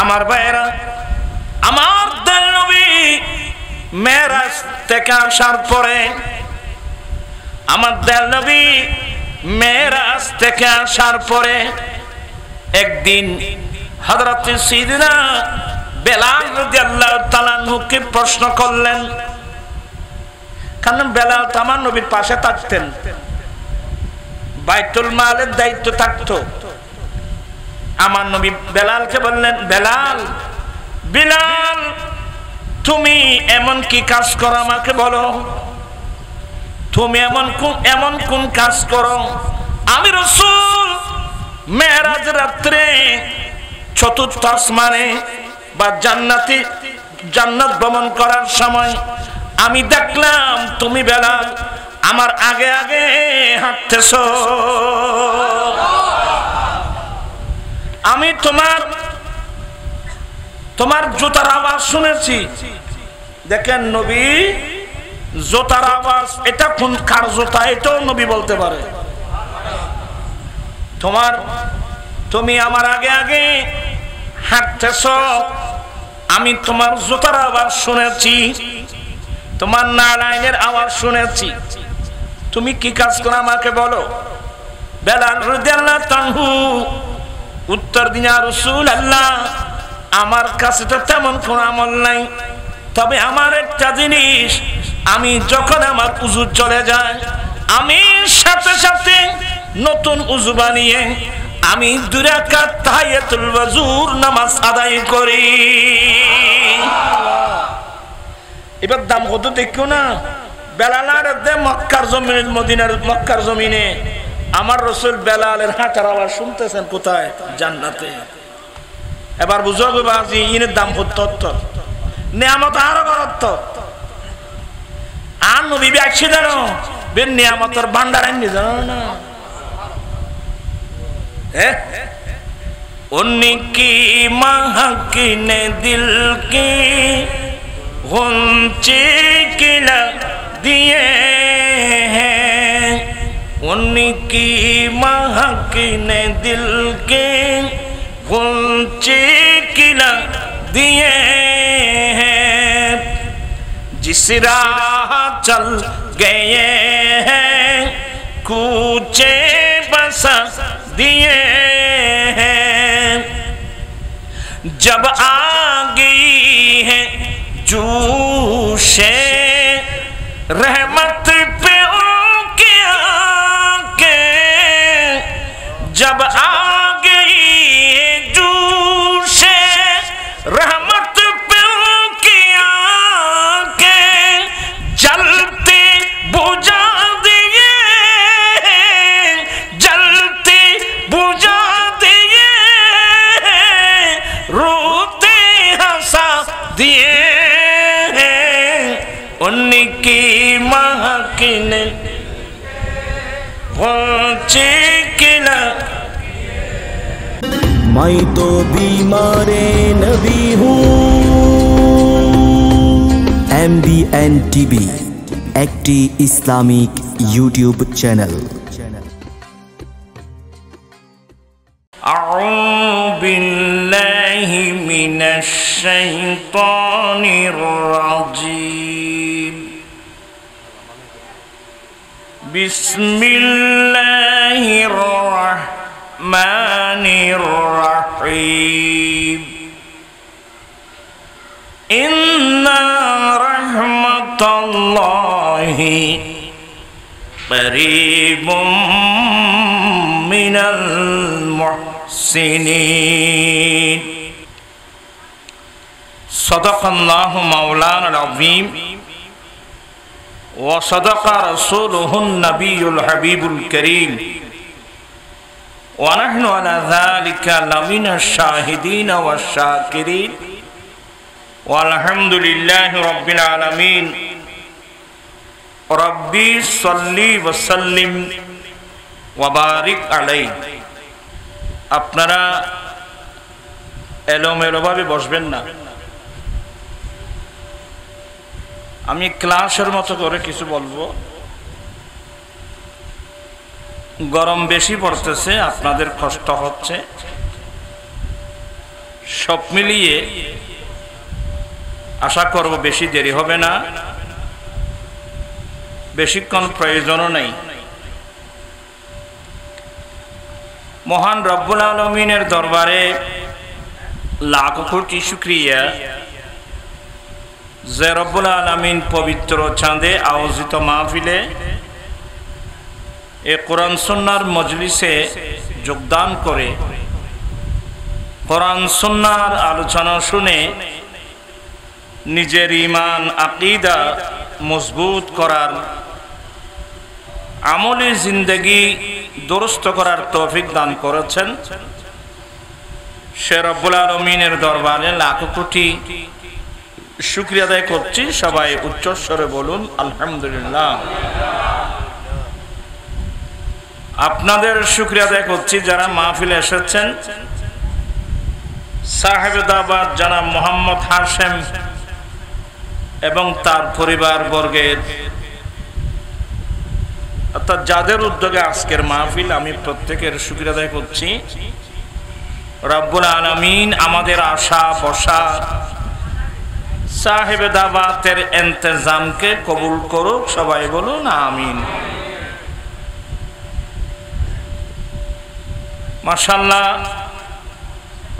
আমার ভাইয়েরা, আমার দয়াল নবী মেরাজ থেকে আসার পরে, আমার দয়াল নবী মেরাজ থেকে আসার পরে একদিন হযরত সাইয়্যিদিনা বেলাল রাদিয়াল্লাহু তাআলা আনহুকে প্রশ্ন করলেন। কারণ বেলাল তো আমার নবীর পাশে থাকতেন, বাইতুল মালের দায়িত্ব থাকতো। আমার নবী বেলালকে বললেন, বেলাল, বিলাল, তুমি এমন কি কাজ করো আমাকে বলো, তুমি এমন কোন কাজ করো? আমি রাসূল মেরাজ রাত্রে চতুর্থ আসমানে বা জান্নাত ভ্রমণ করার সময় আমি দেখলাম তুমি বেলাল আমার আগে আগে হাঁটতেছো। আমি তোমার জুতার আওয়াজ শুনেছি। দেখেন নবী জুতার আওয়াজ, এটা কোন কার জুতা এটাও নবী বলতে পারে। তুমি আমার আগে আগে হাঁটতেছো, আমি তোমার জুতার আওয়াজ শুনেছি, তোমার নালাইনের আওয়াজ শুনেছি। তুমি কি কাজ করো আমাকে বলো। বেলাল রাদিয়াল্লাহু তাআলা উত্তর দিন, ইয়া রাসূলুল্লাহ, আমার কাছে তো তেমন কোন আমল নাই, তবে আমার একটা জিনিস, আমি যখন আমার উযু চলে যায় আমি সাথে সাথে নতুন উযু বানিয়ে আমি 2 রাকাত তাহিয়াতুল ওযুর নামাজ আদায় করি। এবার দাম কত দেখো না। বেলালের দে মক্কার জমিনে, মদিনার মক্কার জমিনে আমার রাসূল বেলালের হাঁটার আওয়াজ শুনতেছেন কোথায়? জান্নাতে। এবার বুঝো বাজি ইনের দাম কত, নিয়ামত আরো বড়। আর নবী আসছে জানো, বেন নিয়ামতের ভান্ডার আনি জানো না। उनकी महक ने दिल की गुंचे खिला दिए हैं, उनकी महक ने दिल के गुंचे खिला दिए हैं, जिस राह चल गए हैं कूचे बसा दिए हैं, जब आ गई है जोशे रहमत पे उनकी आंखें, जब आ गई है जोशे रहमत पे उनकी आंखें, जलते बुझा दिए, जलते बुझा दिए, रोते हंसा दिए, उनकी महक ने पहुंचे किला। मैं तो बीमारे नबी हूँ। MBN TV একটি ইসলামিক ইউটিউব চ্যানেল। أعوذ بالله من الشيطان الرجيم، بسم الله الرحمن الرحيم، إن رحمة الله قريب من المحسنين، صدق الله مولانا العظيم وصدق رسوله النبي الحبيب الكريم، ونحن على ذلك لمن الشاهدين والشاكرين، والحمد لله رب العالمين। ربي صلي وسلم وبارك عليه। আপনারা এলোমেলোভাবে বসবেন না, আমি ক্লাসের মতো করে কিছু বলবো। গরম বেশি পড়তেছে, আপনাদের কষ্ট হচ্ছে, সব মিলিয়ে আশা করব বেশি দেরি হবে না, বেশিক্ষণ প্রয়োজনও নেই। মহান রব্বুল আলামিনের দরবারে লাখ কোটি শুকরিয়া যে রব্বুল আলামিন পবিত্র চাঁদে আয়োজিত মাহফিলে এ কোরআন সুন্নাহর মজলিসে যোগদান করে কোরআন সুন্নাহর আলোচনা শুনে নিজের ঈমান আকীদা মজবুত করার, আমলি জিন্দেগি দুরুস্ত করার তৌফিক দান করেছেন, সে রব্বুল আলামিনের দরবারে লাখ কোটি শুকরিয়া আদায় করছি। সবাই উচ্চস্বরে বলুন আলহামদুলিল্লাহ। আপনাদের শুকরিয়া আদায় করছি যারা মাহফিলে এসেছেন। সাহেবে দাওয়াত জনাব মোহাম্মদ হাশেম এবং তার পরিবার বর্গের, অর্থাৎ যাদের উদ্যোগে আজকের মাহফিল, আমি প্রত্যেকের শুকরিয়া আদায় করছি। রব্বুল আলামিন আমাদের আশা বসা সাহেবে দাওয়াতের ইন্তজামকে কবুল করুক। সবাই বলুন আমিন। মাশাআল্লাহ,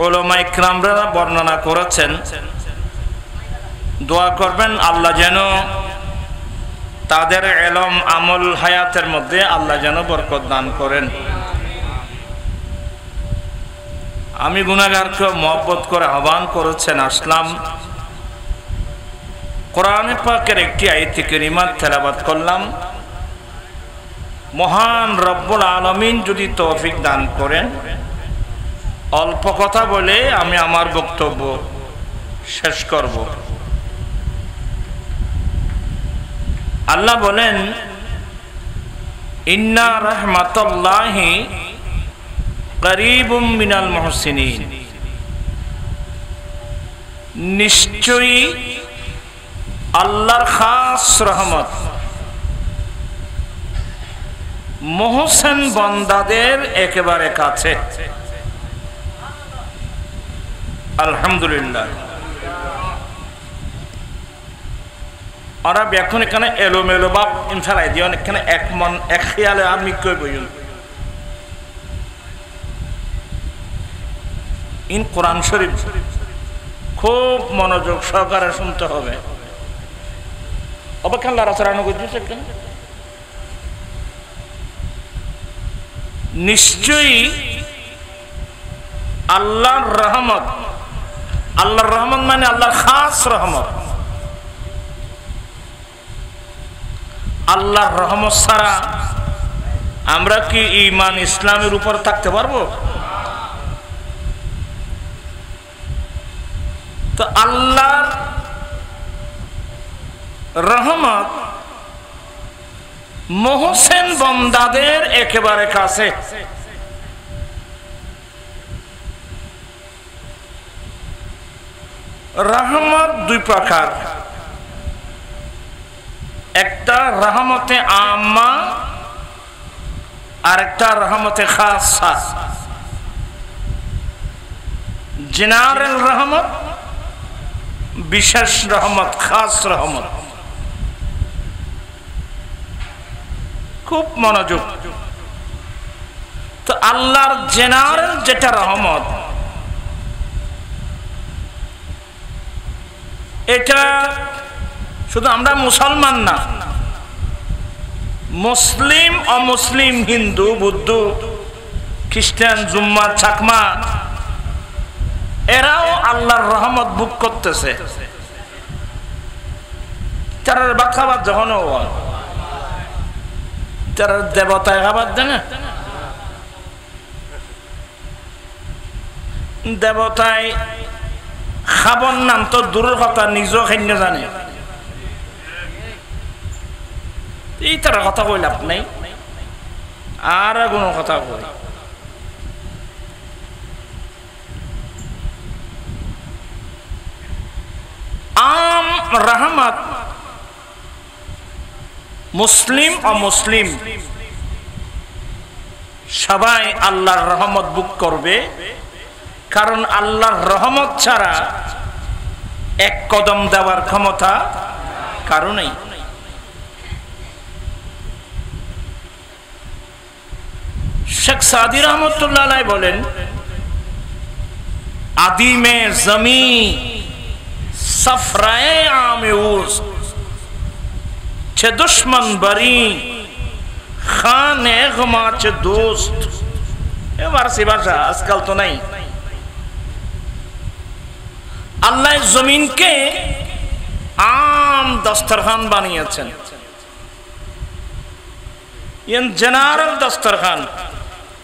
উলামা ইকরামরা বর্ণনা করেছেন, দোয়া করবেন আল্লাহ যেন তাদের ইলম আমল হায়াতের মধ্যে আল্লাহ যেন বরকত দান করেন। আমি গুনাহগারকে মহব্বত করে আহ্বান করেছেন, আসলাম। কোরআনে পাকের একটি আয়াত কারিমা তেলাওয়াত করলাম। মহান রব্বুল আলামিন যদি তৌফিক দান করেন, অল্প কথা বলে আমি আমার বক্তব্য শেষ করব। আল্লাহ বলেন, ইন্না রাহমাতুল্লাহি করিবুম মিনাল মুহসিনিন, নিশ্চয়ই আল্লাহর খাস রহমত মুহসিন বান্দাদের একেবারে কাছে। আলহামদুলিল্লাহ। ওরা এখন এখানে এলোমেলো বাপ ইনফেলাই দিয়ে এখানে এক মন এক খেয়ালে আমি কই বইল ইন কোরআন শরীফ খুব মনোযোগ সহকারে শুনতে হবে। অবখান লড়াচড়ানো করছে কেন? নিশ্চয়ই আল্লাহর রহমত, আল্লাহর রহমত মানে আল্লাহর খাস রহমত। আল্লাহর রহমত ছাড়া আমরা কি ঈমান ইসলামের উপর থাকতে পারবো? তো আল্লাহর রহমত মুহসিন বান্দাদের একেবারে কাছে। রহমত দুই প্রকার, একটা রহমতে আম্মা আর একটা রহমতে খাসা। জেনারেল রহমত, বিশেষ রহমত, খাস রহমত। খুব মনোযোগ। তো আল্লাহর জেনারেল যেটা রহমত, এটা শুধু আমরা মুসলমান না, মুসলিম অমুসলিম, হিন্দু বৌদ্ধ খ্রিস্টান জুম্মা চাকমা এরাও আল্লাহর রহমত ভোগ করতেছে। তারা বাখাবাদ যখন তারা দেবতায় খাবার দেয় না, দেবতায় খাবার নাম তো দূরের কথা, নিজেও খাইন্য জানে। এই তার কথা কই লাভ নাই, আর কোনো কথা কই। আম রহমত মুসলিম অমুসলিম সবাই আল্লাহর রহমত ভোগ করবে, কারণ আল্লাহর রহমত ছাড়া এক কদম দেওয়ার ক্ষমতা কারো নেই। শেখ সাদি রহমতুল্লাহ আলাইহি বলেন, আদিমে জমি সফরায়ে আমেউস ছে দুশ্মন বরি খানে গমা ছে দোস্ত। এ ফারসি ভাষা, আজকাল তো নাই। আল্লাহ জমিনকে আম দস্তরখান বানিয়েছেন, জেনারেল দস্তরখান।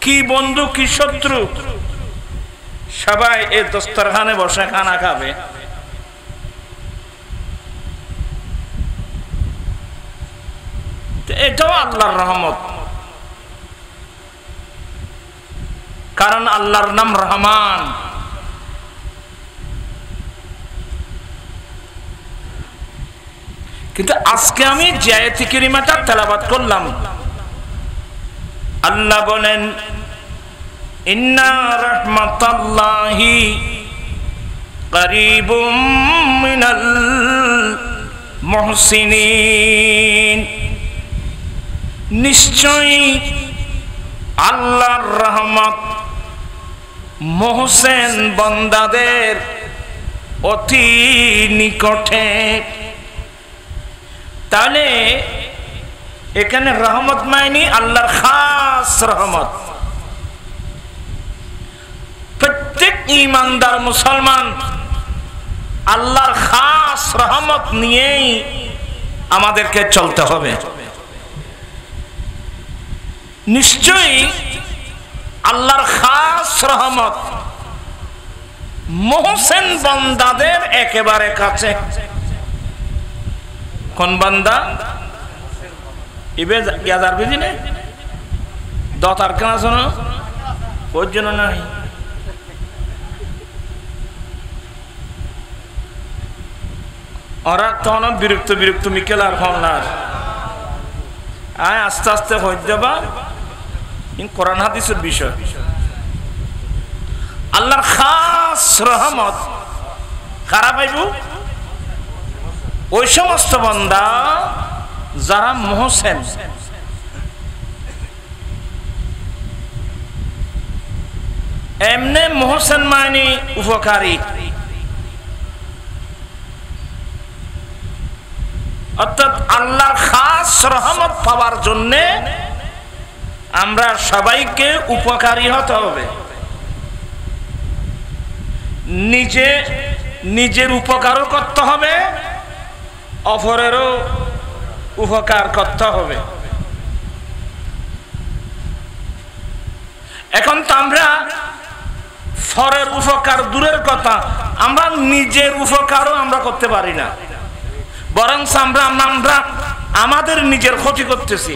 কি বন্ধু কি শত্রু সবাই এই দস্তরখানে বসে খানা খাবে। এটাও আল্লাহর রহমত, কারণ আল্লাহর নাম রহমান। কিন্তু আজকে আমি যে আয়াতে কারিমাটা তেলাওয়াত করলাম, আল্লাহ বলেন ইন্না রাহমাতাল্লাহি কারীবুম মিনাল মুহসিনিন। নিশ্চয়ই আল্লাহর রহমত মুহসিন বান্দাদের অতি নিকটে। তাহলে এখানে রহমত মাইনি আল্লাহর খাস রহমত। প্রত্যেক ঈমানদার মুসলমান আল্লাহর খাস রহমত নিয়েই আমাদেরকে চলতে হবে। নিশ্চয়ই আল্লাহর খাস রহমত মুহসিন বান্দাদের একেবারে কাছে। কোন বান্দা? ইবে ইয়াদার বুঝিনে দতার কেন শোনো ওর জন্য নাই। ওরা তখন বিরক্ত বিরক্ত মিকেল আর হনার আয় আস্তে আস্তে হয়ে যাবা। কোরআন হাদিসের বিষয়। আল্লাহর খাস রহমত কারা পাইব? ওই সমস্ত বান্দা যারা মুহসিন। এমনে মুহসিন মানে উপকারী, অর্থাৎ আল্লাহর খাস রহমত পাওয়ার জন্য আমরা সবাইকে উপকারী হতে হবে। নিজের উপকারও করতে হবে, অপরেরও উপকার করতে হবে। এখন তো আমরা পরের উপকার দূরের কথা, আমরা নিজের উপকারও আমরা করতে পারি না, বরং আমরা আমাদের নিজের ক্ষতি করতেছি।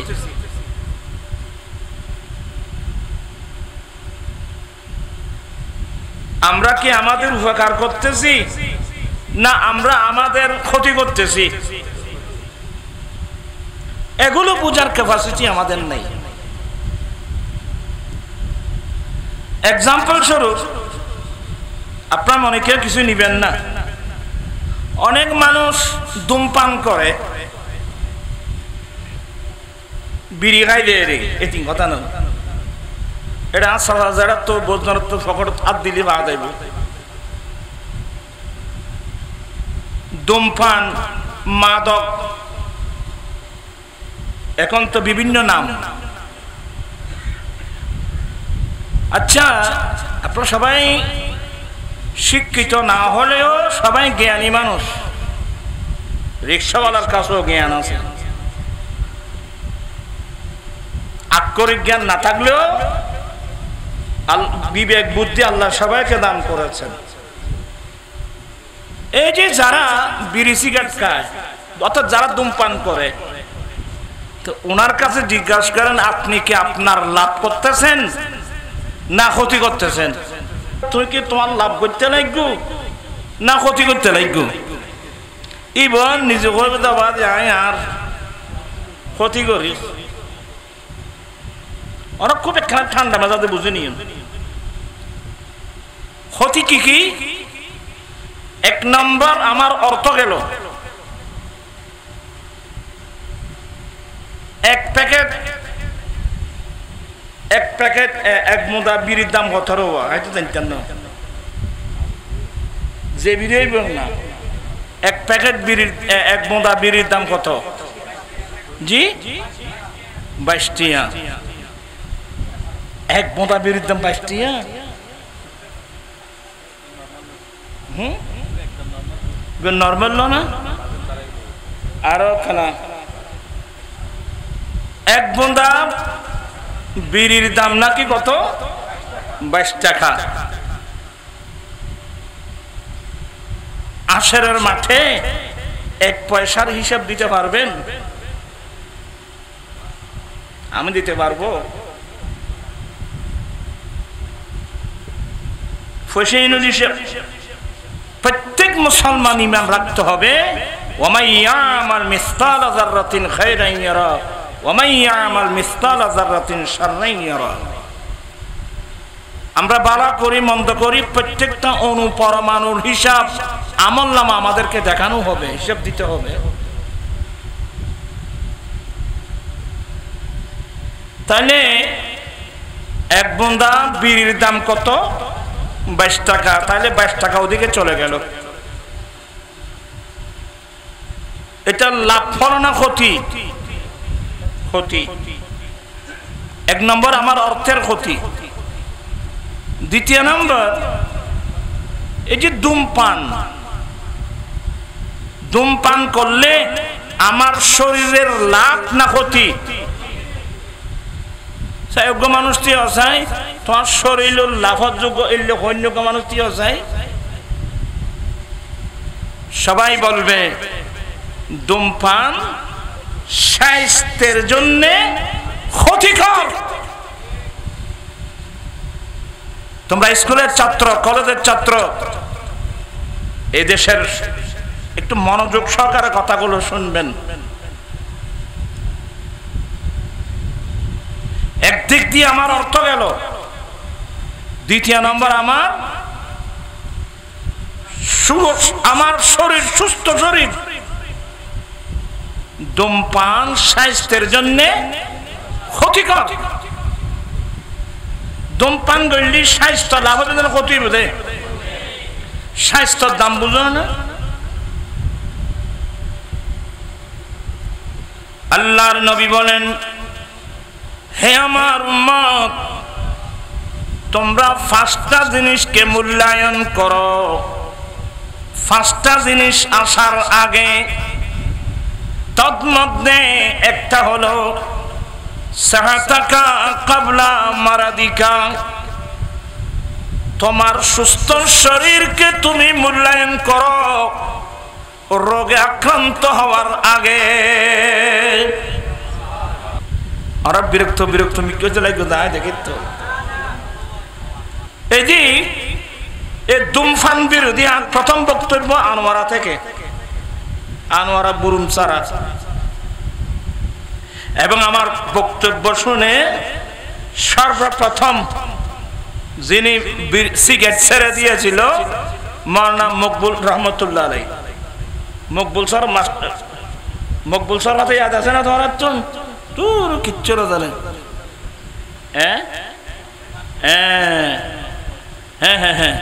আমরা কি আমাদের উপকার করতেছি না আমরা আমাদের ক্ষতি করতেছি? এগুলো বোঝার ক্যাপাসিটি আমাদের নেই। এক্সাম্পল স্বরূপ, আপনার মনে কেউ কিছু নিবেন না, অনেক মানুষ ধূমপান করে, বিড়ি খাই দেয় রে, এটি কথা নয়। এটা যারা তো বোঝার তো ফকট হাত দিলে পাওয়া যাইব। ধূমপান, মাদক, এখন তো বিভিন্ন নাম। আচ্ছা, আপনারা সবাই শিক্ষিত না হলেও সবাই জ্ঞানী মানুষ, রিক্সাওয়ালার কাছেও জ্ঞান আছে। আক্ষরিক জ্ঞান না থাকলেও বিবেক বুদ্ধি আল্লাহ সবাইকে দান করেছেন। এই যে যারা বিড়ি সিগারেট খায়, অর্থাৎ যারা ধূমপান করে, তো ওনার কাছে জিজ্ঞাসা করেন আপনি কি আপনার লাভ করতেছেন না ক্ষতি করতেছেন? তুই কি তোমার লাভ করতে লাগবো না ক্ষতি করতে লাগবো? ইবন নিজে করে দেওয়া যায় আর ক্ষতি করিস। ওরা খুব একখানা ঠান্ডা মেজাজে বুঝে নিন, ক্ষতি কি কি? এক নম্বর, আমার অর্থ গেল। এক প্যাকেট এক মোদা বিড়ির দাম কত রবা? হয়তো জানতেন না, যে বিড়ি বল না, এক প্যাকেট বিড়ির এক মোদা বিড়ির দাম কত? জি 22 টিয়া। এক মোদা বিড়ির দাম 22 টিয়া। নর্মাল না আরো খানা। এক বোঁদা বিড়ির দাম নাকি কত? 22 টাকা। আশরের মাঠে 1 পয়সার হিসাব দিতে পারবেন? আমি দিতে পারবো? প্রত্যেক মুসলমান ঈমান রাখতে হবে, ওয়ামাই ইয়ামাল মিসকালা যাররাতিন খায়রান ইয়ারা ওয়ামাই ইয়ামাল মিসকালা যাররাতিন শাররান ইয়ারা। আমরা ভালো করি মন্দ করি, প্রত্যেকটা অণু পরমাণুর হিসাব আমলনামা আমাদেরকে দেখানো হবে, হিসাব দিতে হবে। তাহলে এক বোঁদা বিড়ির দাম কত? 22 টাকা। তাহলে 22 টাকা ওদিকে চলে গেল। এটা লাভ হলো না ক্ষতি? ক্ষতি। এক নম্বর আমার অর্থের ক্ষতি। দ্বিতীয় নম্বর, এই যে ধূমপান করলে আমার শরীরের লাভ না ক্ষতি? যোগ্য মানুষ তুই অসাই, তোমার শরীর লাভের যোগ্য অন্য মানুষ তুই অসাই। সবাই বলবে ধূমপান স্বাস্থ্যের জন্য ক্ষতিকর। তোমরা স্কুলের ছাত্র, কলেজের ছাত্র, এই দেশের একটু মনোযোগ সহকারে কথাগুলো শুনবেন। একদিক দিয়ে আমার অর্থ গেল, দ্বিতীয় নম্বর আমার শরীর, সুস্থ শরীর। ধূমপান স্বাস্থ্যের জন্য ক্ষতিকর। ধূমপান করলে স্বাস্থ্য লাভ হবে না ক্ষতি বোধে? স্বাস্থ্যর দাম বুঝো না? আল্লাহর নবী বলেন, হে আমার উম্মত, তোমরা 5টা জিনিসকে মূল্যায়ন করো। 5টা জিনিস আসার আগে, তন্মধ্যে একটা হলো সাহাতাকা কাবলা মারাদিকা। তোমার সুস্থ শরীরকে তুমি মূল্যায়ন করো রোগে আক্রান্ত হওয়ার আগে। আর বিরক্ত মিকে লাগবে দায় দেখি তো। এই যে এই ধূমপান বিরোধী প্রথম বক্তব্য আনোয়ারা থেকে, আনোয়ারা বুরুমসারা। এবং আমার বক্তব্য শুনে সর্বপ্রথম যিনি সিগারেট ছেড়ে দিয়েছিল মাওলানা মকবুল রহমতুল্লাহ আলাইহি। Maqbool sir master, Maqbool sir হাতে ইয়াদ আছে না তোমার? তোর কিচ্ছু জানে? হ্যাঁ হ্যাঁ হ্যাঁ হ্যাঁ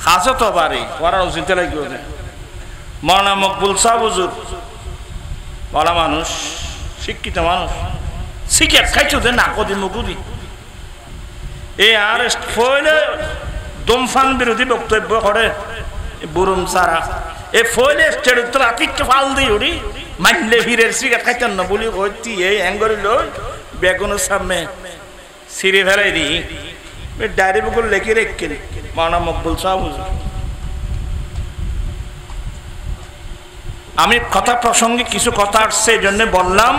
খাসো তো বাড়ি ওরা উচিত লাগবে। মাওলানা মকবুল সাহেব হুজুর বলা মানুষ, শিক্ষিত মানুষ, সিগারেট খাইছো দে না কদি মুকুদি। এই আর ফলে ধূমপান বিরোধী বক্তব্য করে বুরুম সারা। এ ফলে স্টেডিয়াম রাতিকে ফাল দিই উড়ি মানলে ভিড়ের সিগারেট খাইতেন না বলি হইতি এই অ্যাঙ্গরি লই বেগুনের সামনে সিঁড়ে ফেলাই দিই। ডায়েরি বুকুল লেখে রেখে মাওলানা মকবুল সাহেব হুজুর। আমি কথা প্রসঙ্গে কিছু কথা আসছে এই জন্য বললাম,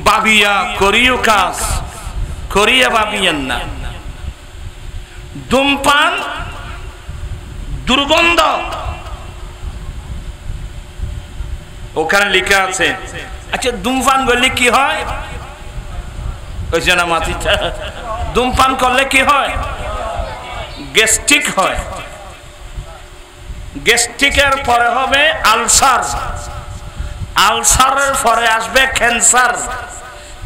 বাবিয়া করিও কাজ করিয়া ভাবিয়েন না। ধূমপান দুর্গন্ধ, ওখানে লেখা আছে। আচ্ছা ধূমপান করলে কি হয়? ওই যে না মাতি, ধূমপান করলে কি হয়? গ্যাস্ট্রিক হয়, গ্যাস্ট্রিকের পরে হবে আলসার, আলসারের পরে আসবে ক্যান্সার,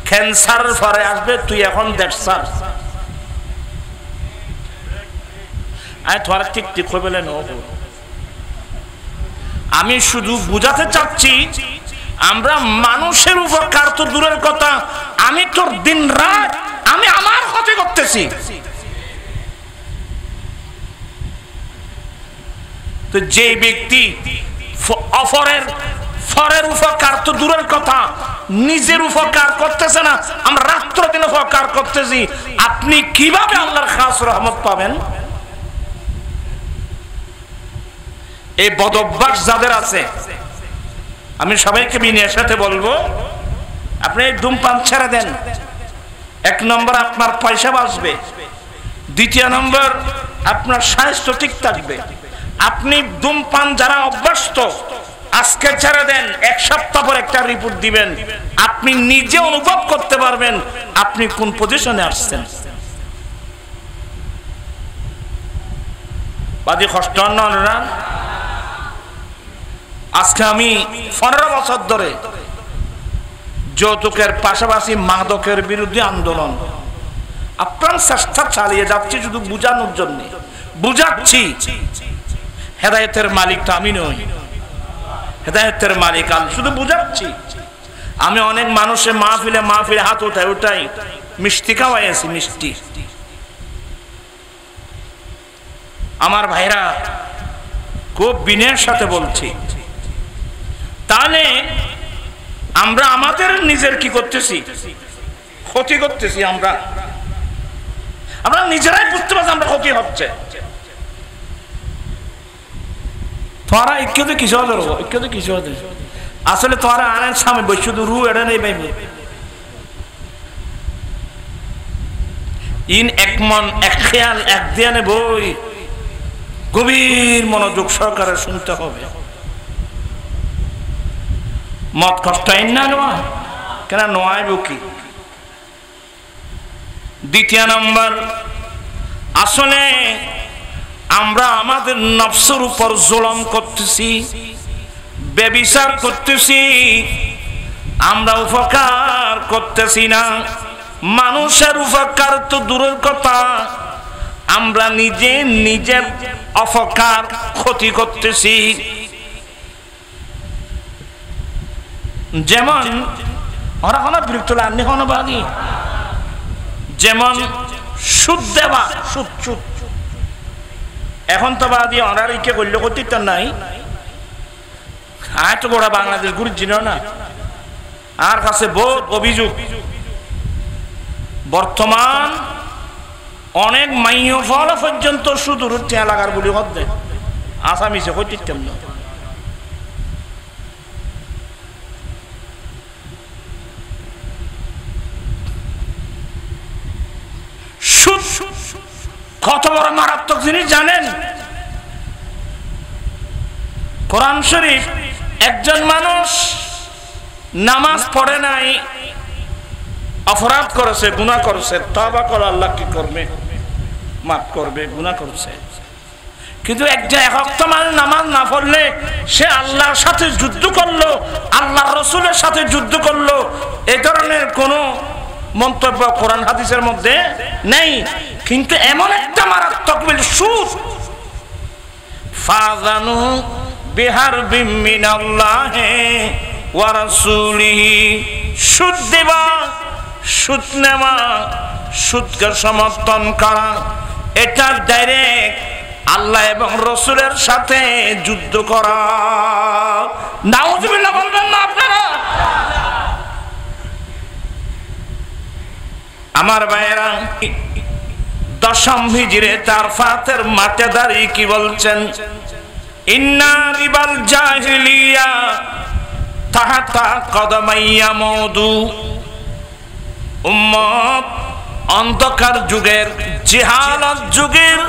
ক্যান্সারের পরে আসবে তুই এখন দেখছার। ঠিক ঠিক হয়ে বলেন। আমি শুধু বুঝাতে চাচ্ছি আমরা মানুষের উপকার তো দূরের কথা, আমি তোর দিন রাত আমি আমার ক্ষতি করতেছি। তো যে ব্যক্তি ফরের উপকার তো দূরের কথা নিজের উপকার করতেছে না, আমরা রাত্র দিন উপকার করতেছি, আপনি কিভাবে আল্লাহর খাস রহমত পাবেন? এই বদঅভ্যাস যাদের আছে আমি সবাইকে বিনয়ের সাথে বলবো, আপনি ধূমপান ছেড়ে দেন। এক নম্বর আপনার পয়সা বাঁচবে, দ্বিতীয় নম্বর আপনার স্বাস্থ্য ঠিক থাকবে। আপনি ধূমপান যারা অভ্যস্ত আজকে ছেড়ে দেন, এক সপ্তাহ পর একটা রিপোর্ট দিবেন, আপনি নিজে অনুভব করতে পারবেন আপনি কোন পজিশনে আসছেন। বাদী কষ্ট না। আজকে আমি 15 বছর ধরে যৌতুকের পাশাপাশি মাদকের বিরুদ্ধে আন্দোলন আপ্রাণ চেষ্টা চালিয়ে যাচ্ছি, শুধু বুঝানোর জন্য বুঝাচ্ছি। হেদায়েতের মালিকটা আমি নই, হেদায়েতের মালিক আল্লাহ, শুধু বুঝাচ্ছি। আমি অনেক মানুষের মাহফিলে হাত উঠাই মিষ্টি খাওয়াইছি, মিষ্টি। আমার ভাইরা খুব বিনয়ের সাথে বলছি, তাহলে আমরা আমাদের নিজের কি করতেছি, ক্ষতি করতেছি। আমরা নিজেরাই বুঝতে পারছি আমরা ক্ষতি হচ্ছে। তোরা ইক্যতে কিছু হতে রো, ইক্যতে কিছু হতে আসলে তোরা আনেন সামনে বই শুধু রু এটা নেই পাইবে। ইন এক মন এক খেয়াল এক দিয়ানে বই গভীর মনোযোগ সহকারে শুনতে হবে। মত কষ্ট না নয় কেন নয় বুকি। দ্বিতীয় নম্বর, আসলে আমরা আমাদের নফসের উপর জুলুম করতেছি, ব্যভিচার করতেছি, আমরা উপকার করতেছি না। মানুষের উপকার তো দূরের কথা, আমরা নিজের অপকার ক্ষতি করতেছি। যেমন ওরা কোনো বিরক্ত লাগনি কোনো বাগি, যেমন সুদ দেওয়া, সুদ এখন তো বাদি ওনার ইকে করলে করতে নাই। আর তো গোড়া বাংলাদেশ ঘুরে চিনো না, আর কাছে বহুত অভিযোগ। বর্তমান অনেক মাইয় ফল পর্যন্ত সুদূর ঠেয়া লাগার বলি হতে আসামিছে করতে না। কত বড় মারাত্মক জিনিস জানেন? কোরআন শরীফ একজন মানুষ নামাজ পড়ে নাই, অপরাধ করেছে, গুনাহ করেছে, তওবা করে আল্লাহ কি করবে, মাফ করবে, গুনাহ করেছে। কিন্তু একজন এক ওয়াক্ত নামাজ না পড়লে সে আল্লাহর সাথে যুদ্ধ করলো, আল্লাহর রাসূলের সাথে যুদ্ধ করলো, এই ধরনের কোনো মন্তব্য কোরআন হাদিসের মধ্যে নেই। কিন্তু এমন একটা মারাত্মক সুদ, ফাযানু বিহারবিম মিনাল্লাহি ওয়া রাসূলিহি, সুদ দেওয়া, সুদ নেওয়া, সুদকে সমর্থন করা, এটা ডাইরেক্ট আল্লাহ এবং রাসূলের সাথে যুদ্ধ করা। নাউযুবিল্লাহ বলবেন না আপনারা? আমার ভাইয়েরা, দশম হিজরে 4 ফাতের মাঠে দাঁড়িয়ে কি বলছেন? ইন্না রিবাল জাহিলিয়া তাহাতা কদমাইয়া মওদু। উম্মত, অন্ধকার যুগের, জিহালত যুগের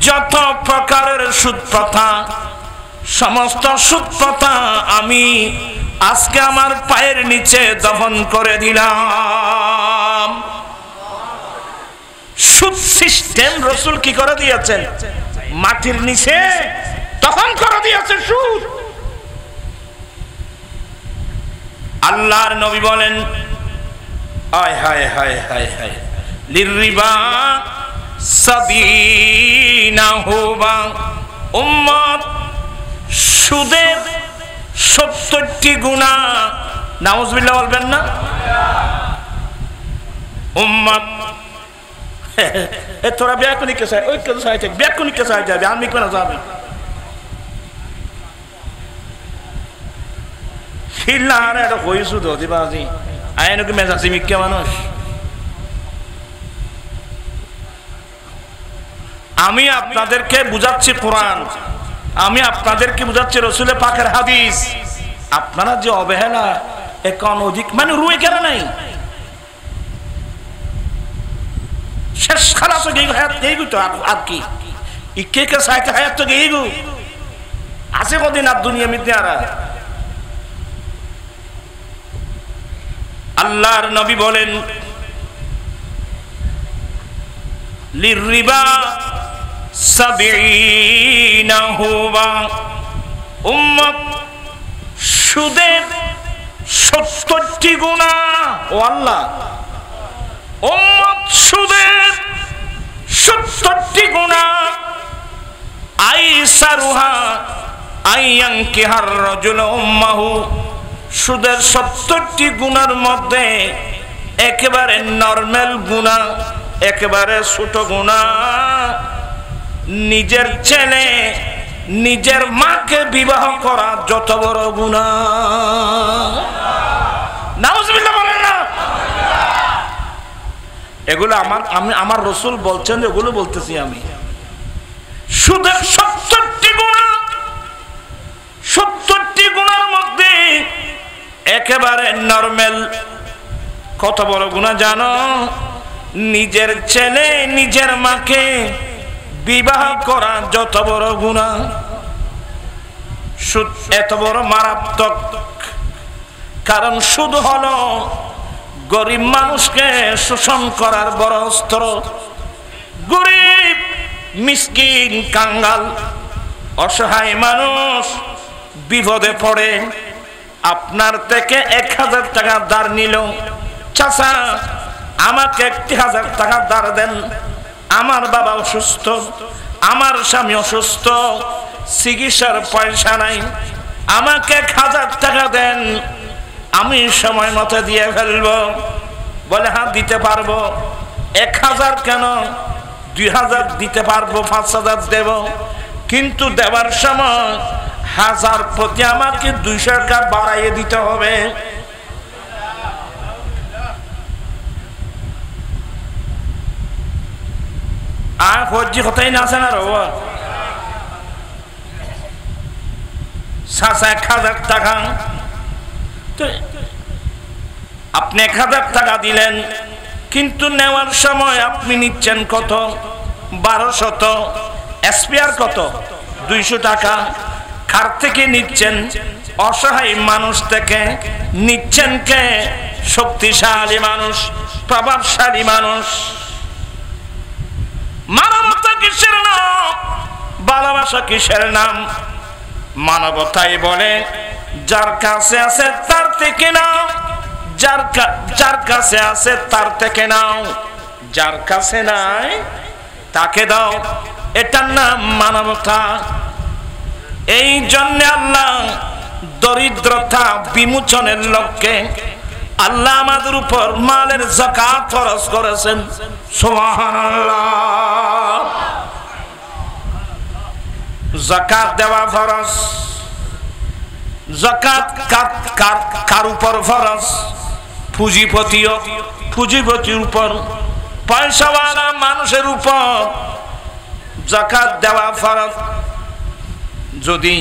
যত প্রকারের সুদ প্রথা, সমস্ত সুদ প্রথা আমি আজকে আমার পায়ের নিচে দফন করে দিলাম। সুদ সিস্টেম রাসূল কি করে দিয়েছেন? মাটির নিচে তখন করে দিয়েছে সুদ। আল্লাহর নবী বলেন, আয় হায় হায় হায় হায়, লিরিবা সাবিনা হুবা, উম্মত সুদের 70টি গুনাহ। নাউজুবিল্লাহ বলবেন না? উম্মত তোরা ব্যাকুনি কে চাই, ওই কে চাই, ব্যাকুনি কে চাই যাবে, আমি কেন যাবে? শিল্লাহারে এটা কইছু ধদিবাজি আইনকে মেজাজি মিক্কা মানুষ। আমি আপনাদেরকে বুঝাচ্ছি কোরআন, আমি আপনাদেরকে বুঝাচ্ছি রাসূলের পাকের হাদিস। আপনারা যে অবহেলা এখন অধিক মানে রুয়ে কেন নাই? শেষ খালাস গেই হায়াত গেই তো আর কি ইকে কে সাইতে হায়াত তো গেই গো আছে কদিন আর দুনিয়া মিতে আর। আল্লাহর নবী বলেন, লিরিবা সাবিনা হুবা, উম্মত সুদের 70টি গুনাহ। ও আল্লাহ, উম্মত সুদের 70টি গুনাহ। আইসারুহা আইয়ানকিহার রাজুল উম্মাহু, সুদের 70টি গুনার মধ্যে একেবারে নরমাল গুনাহ, একেবারে ছোট গুনাহ, নিজের ছেলে নিজের মাকে বিবাহ করা যত বড় গুনাহ। নাউজুবিল্লাহ বলেন না? এগুলো আমার রাসূল বলছেন, এগুলো বলতেছি আমি। সুদের 70টি গুনাহ, 70টি গুনার মধ্যে একেবারে নরমাল কত বড় গুনাহ জানো? নিজের ছেলে নিজের মাকে বিবাহ করা যত বড় গুনাহ। সুদ এত বড় মারাত্মক, কারণ সুদ হলো গরিব মানুষকে শোষণ করার বড় অস্ত্র। গরিব মিসকিন কাঙ্গাল অসহায় মানুষ বিপদে পড়ে আপনার থেকে 1000 টাকা ধার নিল, চাচা আমাকে 1000 টাকা ধার দেন, আমার বাবা অসুস্থ, আমার স্বামী অসুস্থ, চিকিৎসার পয়সা নাই, আমাকে 1000 টাকা দেন, আমি সময় মতো দিয়ে ফেলবো। বলে হ্যাঁ দিতে পারবো। 1000 কেন, 2000 দিতে পারবো, 5000 দেব, কিন্তু দেওয়ার সময় 1000 প্রতি আমাকে 200 টাকা বাড়াইয়ে দিতে হবে। আর হজ্জি কথাই না আছে না রো সাসা 1000 টাকা, তো আপনি 1000 টাকা দিলেন, কিন্তু নেওয়ার সময় আপনি নিচ্ছেন কত? 1200। স্পেয়ার কত? 200 টাকা। কার থেকে নিচ্ছেন? অসহায় মানুষ থেকে। নিচ্ছেন কে? শক্তিশালী মানুষ, প্রভাবশালী মানুষ। মানবতা কিসের নাম? ভালোবাসা কিসের নাম? মানবতাই বলে যার কাছে আছে তার থেকে নাও, যার কাছে আছে তার থেকে নাও, যার কাছে নাই তাকে দাও। এটার নাম মানবতা। এই জন্য আল্লাহ দরিদ্রতা বিমোচনের লক্ষ্যে আল্লাহ আমাদের উপর মালের যাকাত ফরজ করেছেন। সুবহানাল্লাহ। যাকাত দেওয়া ফরজ। যাকাত কার উপর ফরজ? পুঁজিপতির উপর, পয়সাওয়ালা মানুষের উপর যাকাত দেওয়া ফরজ। যদি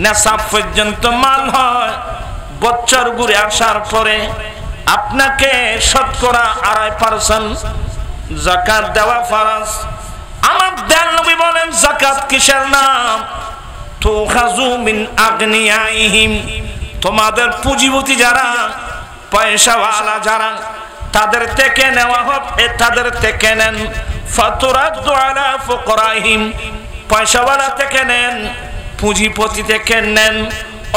নেশাব পর্যন্ত মাল হয়, বছর ঘুরে আসার পরে আপনাকে শতকরা 2.5% যাকাত দেওয়া ফরজ। আমার দয়াল নবী বলেন যাকাত কিসের নাম? তুখাযু মিন আগনিয়াইহিম, তোমাদের পুঁজিপতি যারা, পয়সাওয়ালা যারা, তাদের থেকে নেওয়া হবে, তাদের থেকে নেন। ফাতুরাদ্দু আলা ফুকরাহিম, পয়সাওয়ালা থেকে নেন, পুঁজিপতি থেকে নেন,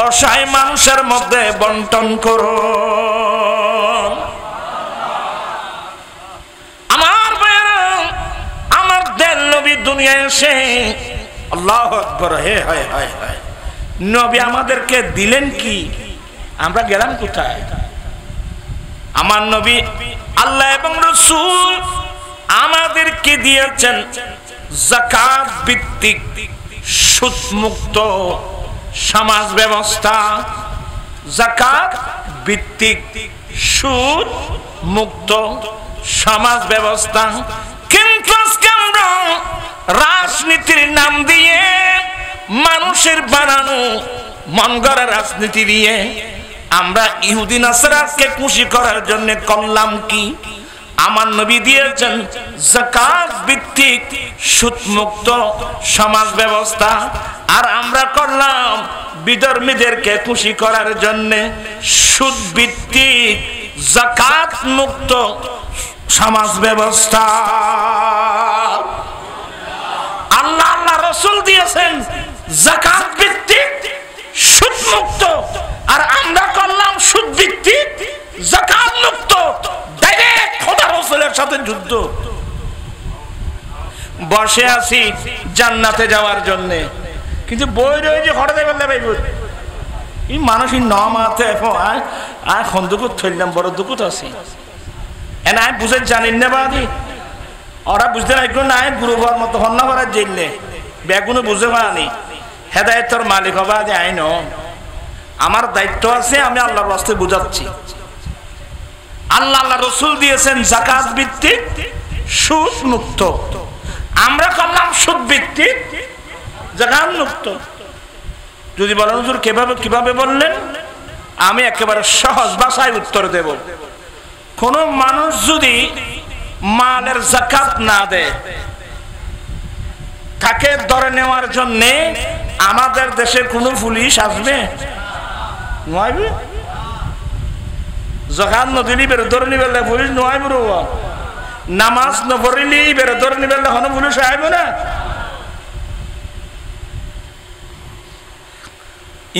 অসহায় মানুষের মধ্যে বন্টন করুন। আমার ভাইরা, আমার দেন নবী দুনিয়ায় এসে, আল্লাহু আকবার, হে হায় হায় হায়, নবী আমাদেরকে দিলেন কি? আমরা গেলাম কোথায়? আমার নবী আল্লাহ এবং রাসূল আমাদেরকে দিয়েছেন যাকাত ভিত্তিক সুদ মুক্ত সমাজ ব্যবস্থা, যাকাত ভিত্তিক সুদ মুক্ত সমাজ ব্যবস্থা। কিন্তু আজকে আমরা রাজনীতির নাম দিয়ে, মানুষের বানানো মন গড়া রাজনীতি দিয়ে আমরা ইহুদি নাসারাকে খুশি করার জন্য করলাম কি? আমার নবী দিয়েছেন যাকাত ভিত্তিক সুদ মুক্ত সমাজ ব্যবস্থা, আর আমরা করলাম বিধর্মীদেরকে খুশি করার জন্য সুদ ভিত্তিক যাকাত মুক্ত সমাজ ব্যবস্থা। আল্লাহ আল্লাহ রাসূল দিয়েছেন যাকাত ভিত্তিক সুদ মুক্ত, আর আমরা করলাম সুদ ভিত্তিক যাকাত মুক্ত। ডাইরেক্ট খোদা রাসূলের সাথে যুদ্ধ। বসে আছি জান্নাতে যাওয়ার জন্য, কিন্তু বই রয়েছে হঠাৎ বললে ভাই এই মানুষই নমাতে আর খন্দকুত থইলাম বড় দুকুত আছি এন আয় বুঝে জানিন না বাদি ওরা বুঝতে না একটু নাই গুরুবার মতো হন্না করার জেললে বেগুনো বুঝে পানি হেদায়েতের মালিক হবা যে আইন আমার দায়িত্ব আছে, আমি আল্লাহর রাস্তায় বুঝাচ্ছি। আল্লাহ আল্লাহ রাসূল দিয়েছেন যাকাত ভিত্তিক সুদ মুক্ত, আমরা করলাম সুদ ভিত্তিক যাকাত মুক্ত। যদি বলেন হুজুর কিভাবে কিভাবে বললেন, আমি একেবারে সহজ ভাষায় উত্তর দেব। কোন মানুষ যদি মালের যাকাত না দেয়, তাকে ধরে নেওয়ার জন্য আমাদের দেশে কোন পুলিশ আসবে? যাকাত নদিলি বের ধরে নিবেলে পুলিশ নয় বড়, নামাজ নপড়িলি বের ধরে নিবেলে হন পুলিশ আইব না।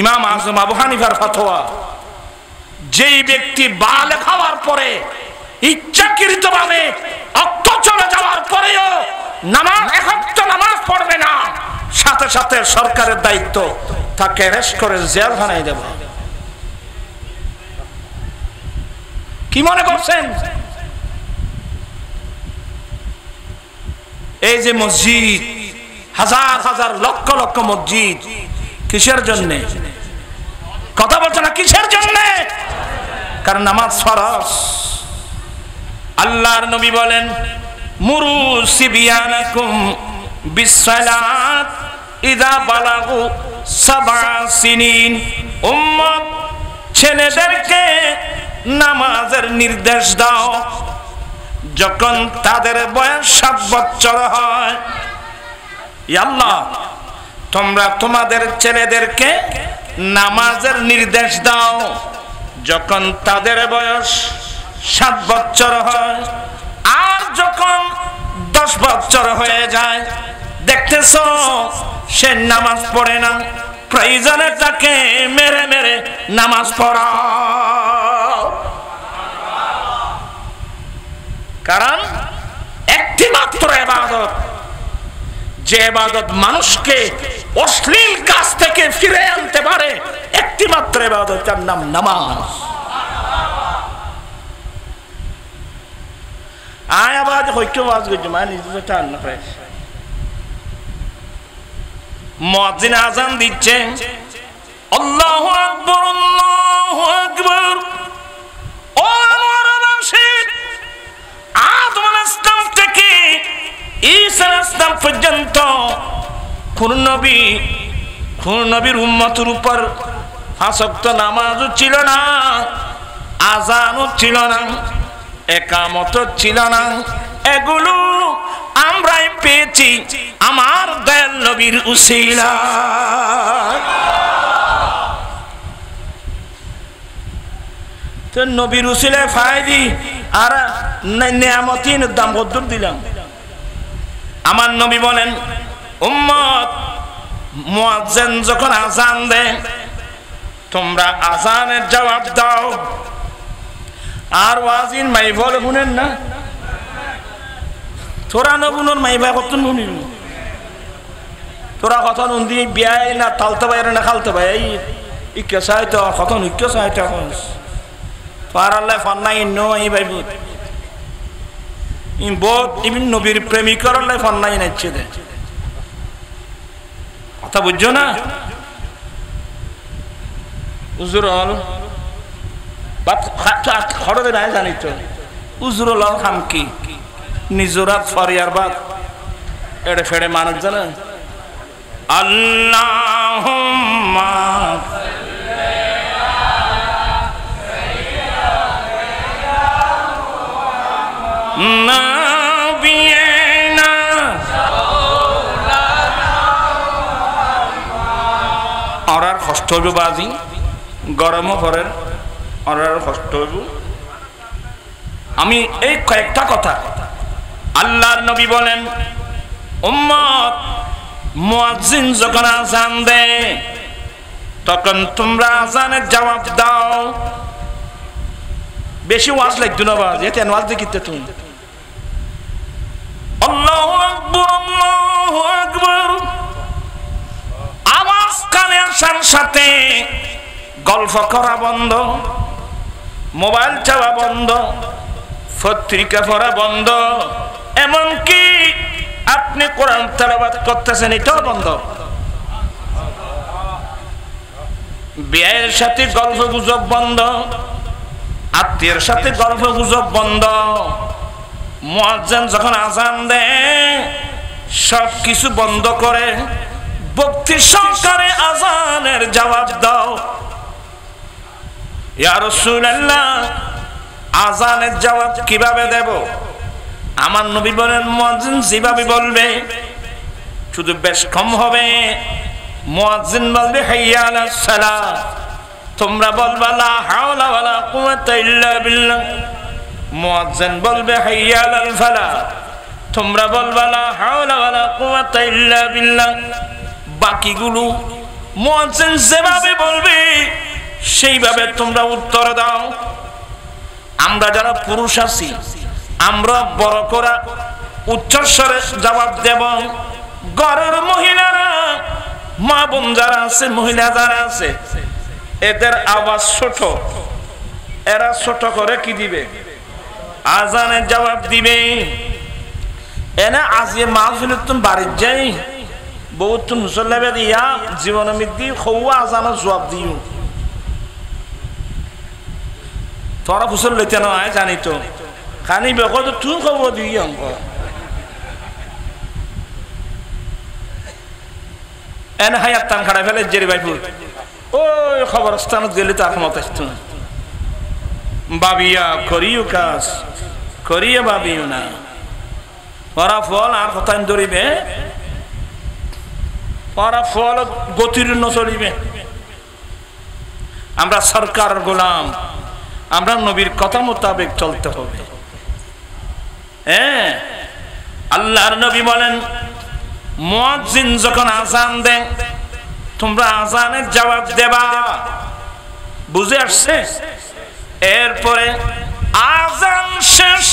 ইমাম আজম আবু হানিফার ফতোয়া, যেই ব্যক্তি বালেগ হওয়ার পরে ইচ্ছাকৃতভাবে অক্ত চলে যাওয়ার পরেও নামাজ এক ওয়াক্ত নামাজ পড়বে না, সাথে সাথে সরকারের দায়িত্ব তাকে অ্যারেস্ট করে জেলখানায় দেব। কি মনে করছেন? এই যে মসজিদ, হাজার হাজার লক্ষ লক্ষ মসজিদ, কিসের জন্য কথা বলছে না? কিসের জন্য? কারণ নামাজ ফরজ। আল্লাহর নবী বলেন মুরু সিবিয়ানাকুম বিসসালাত ইযা বালাগু সাবআ সিনিন। উম্মত, ছেলেদেরকে নামাজের নির্দেশ দাও যখন তাদের বয়স 7 বছর হয়। আল্লাহ, তোমরা তোমাদের ছেলেদেরকে নামাজের নির্দেশ দাও যখন তাদের বয়স 7 বছর হয়। আর যখন 10 বছর হয়ে যায়, দেখতেছ সে নামাজ পড়ে না, প্রয়োজনে তাকে মেরে মেরে নামাজ পড়াও। কারণ একটি মাত্র ইবাদত, যে ইবাদত মানুষকে অশ্লীল কাজ থেকে ফিরে আনতে পারে, একটি মাত্র ইবাদত, তার নাম নামাজ। আয় আবাজ হইকে ওয়াজ করছে মানে নিজে টান না পায়। মুয়াজ্জিন আযান দিচ্ছে, আল্লাহু আকবার আল্লাহু আকবার। ও নরবাসী, আদম আলাইহিস সালাম থেকে ঈসা আলাইহিস সালাম পর্যন্ত কোন নবীর উম্মতের উপর 5 ওয়াক্ত নামাজও ছিল না, আযানও ছিল না, একামত ছিল না। এগুলো আমরাই পেয়েছি আমার দয়াল নবীর উসিলায়। তো নবীর উসিলায় ফায়দি আর নিয়ামতির দাম কত দিলাম। আমার নবী বলেন উম্মত মুয়াজ্জিন যখন আযান দেয় তোমরা আযানের জবাব দাও। আর ওয়াজিন মাইফল শুনেন না, তোরা নবুনর মাইবা কত নুনিল, তোরা কত নুন দিয়ে বিয়াই না তালতে বাইরে না খালতে ভাই ইকে চাইতো কত নিকে চাইতো পারালে ফান্নাই নই ভাই বহুত ইমিন নবীর প্রেমিকর লাই ফান্নাই নাচছে দে কথা বুঝছো না। উজুরল বাত খড়ে নাই জানি তো উজুরল খাম কি নিজরাত ফরিয়ার বাদ এড়ে ফেড়ে মানুষ জানে আল্লাহুম্মা নাবিয়িনা আর কষ্ট হইব বাজি গরম পরের আর কষ্ট হইব। আমি এই কয়েকটা কথা আল্লাহর নবী বলেন উম্মত মুয়াজ্জিন যখন আযান দেয় তখন তোমরা আযানের জবাব দাও। বেশি ওয়াজ লাগতো না বাজ এতে ওয়াজ দেখিতে তুমি আল্লাহু আকবার আল্লাহু আকবার আওয়াজ কানে আসার সাথে গল্প করা বন্ধ, মোবাইল চাওয়া বন্ধ, পত্রিকা পড়া বন্ধ, এমনকি আপনি কোরআন তেলাওয়াত করতেছেন এটাও বন্ধ। বিয়ের সাথে গল্প গুজব বন্ধ, আত্মীয়ের সাথে গল্প গুজব বন্ধ। মুয়াজ্জিন যখন আযান দেয় সব কিছু বন্ধ করে ভক্তি সহকারে আযানের জবাব দাও। ইয়া রাসূলুল্লাহ আযানের জবাব কিভাবে দেব? আমার নবী বলেন মুয়াজ্জিন যেভাবে বলবে শুধু বেশ কম হবে। মুয়াজ্জিন বলবে হাইয়া আলাস সালাহ, তোমরা বলবা লা হাওলা ওয়ালা কুওয়াতা ইল্লা বিল্লাহ। মুয়াজ্জিন বলবে হাইয়া আলাল ফালাহ, তোমরা বলবা লা হাওলা ওয়ালা কুওয়াতা ইল্লা বিল্লাহ। বাকিগুলো মুয়াজ্জিন যেভাবে বলবে সেইভাবে তোমরা উত্তর দাও। আমরা যারা পুরুষ আছি আমরা বড় করা উচ্চস্বরে জবাব দেব। ঘরের মহিলারা মা বোন যারা আছে মহিলা যারা আছে এদের আওয়াজ ছোট, এরা ছোট করে কি দিবে? আযানের জবাব দিবে। এনে আজকে মাহফিল তুমি বাড়ির যাই বহুত মুসল্লাবে দিয়া জীবন মিদি খৌয়া আযানের জবাব দিও। তোরা ফুসল লইতে নয় জানি তো খানি বেক তো তুই খবর দিই অঙ্ক এনে হায়াত টান খাড়া ফেলে জেরি ভাইপুর ওই খবরস্থানত গেলে তার মত আসতো বাবিয়া করিও কাজ করিয়ে ভাবিও না ওরা ফল আর কথা ধরিবে ওরা ফল গতির চলিবে। আমরা সরকার গোলাম, আমরা নবীর কথা মোতাবেক চলতে হবে। হ্যাঁ আল্লাহর নবী বলেন মুয়াজ্জিন যখন আযান দেয় তোমরা আযানের জবাব দেবা। বুঝে আসছে? এরপরে আযান শেষ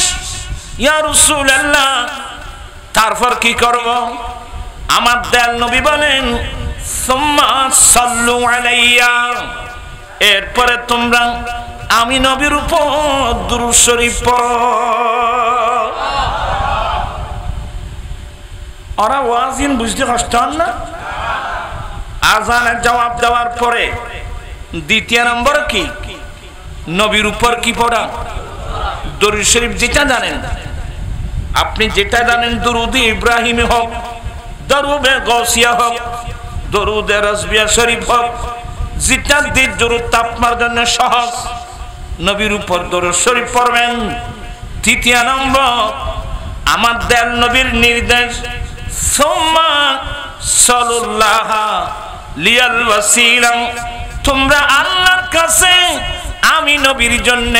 ইয়া রাসূলুল্লাহ তারপর কি করব? আমার দয়াল নবী বলেন সুম্মা সাল্লু আলাইয়া, এরপরে তোমরা আমি নবীর উপর দুরূদ শরীফ পড়ো। ওরা ওয়াজিন বুঝতে কষ্ট হন না? আযানের জবাব দেওয়ার পরে দ্বিতীয় নম্বর কি? নবীর উপর কি পড়া? দরুদ শরীফ যেটা জানেন আপনি, যেটা জানেন দরুদে ইব্রাহিমী হোক, দরুদে গাউসিয়া হোক, দরুদে রাসবিয়া শরীফ হোক, যেটা দিয়ে দরুদ আপনার জন্য সহজ নবীর উপর দরুদ শরীফ পড়বেন। তৃতীয় নম্বর আমার দয়াল নবীর নির্দেশ সুম্মা সাল্লাল্লাহ লিয়াল ওয়াসিলা, তোমরা আল্লাহর কাছে আমি নবীর জন্য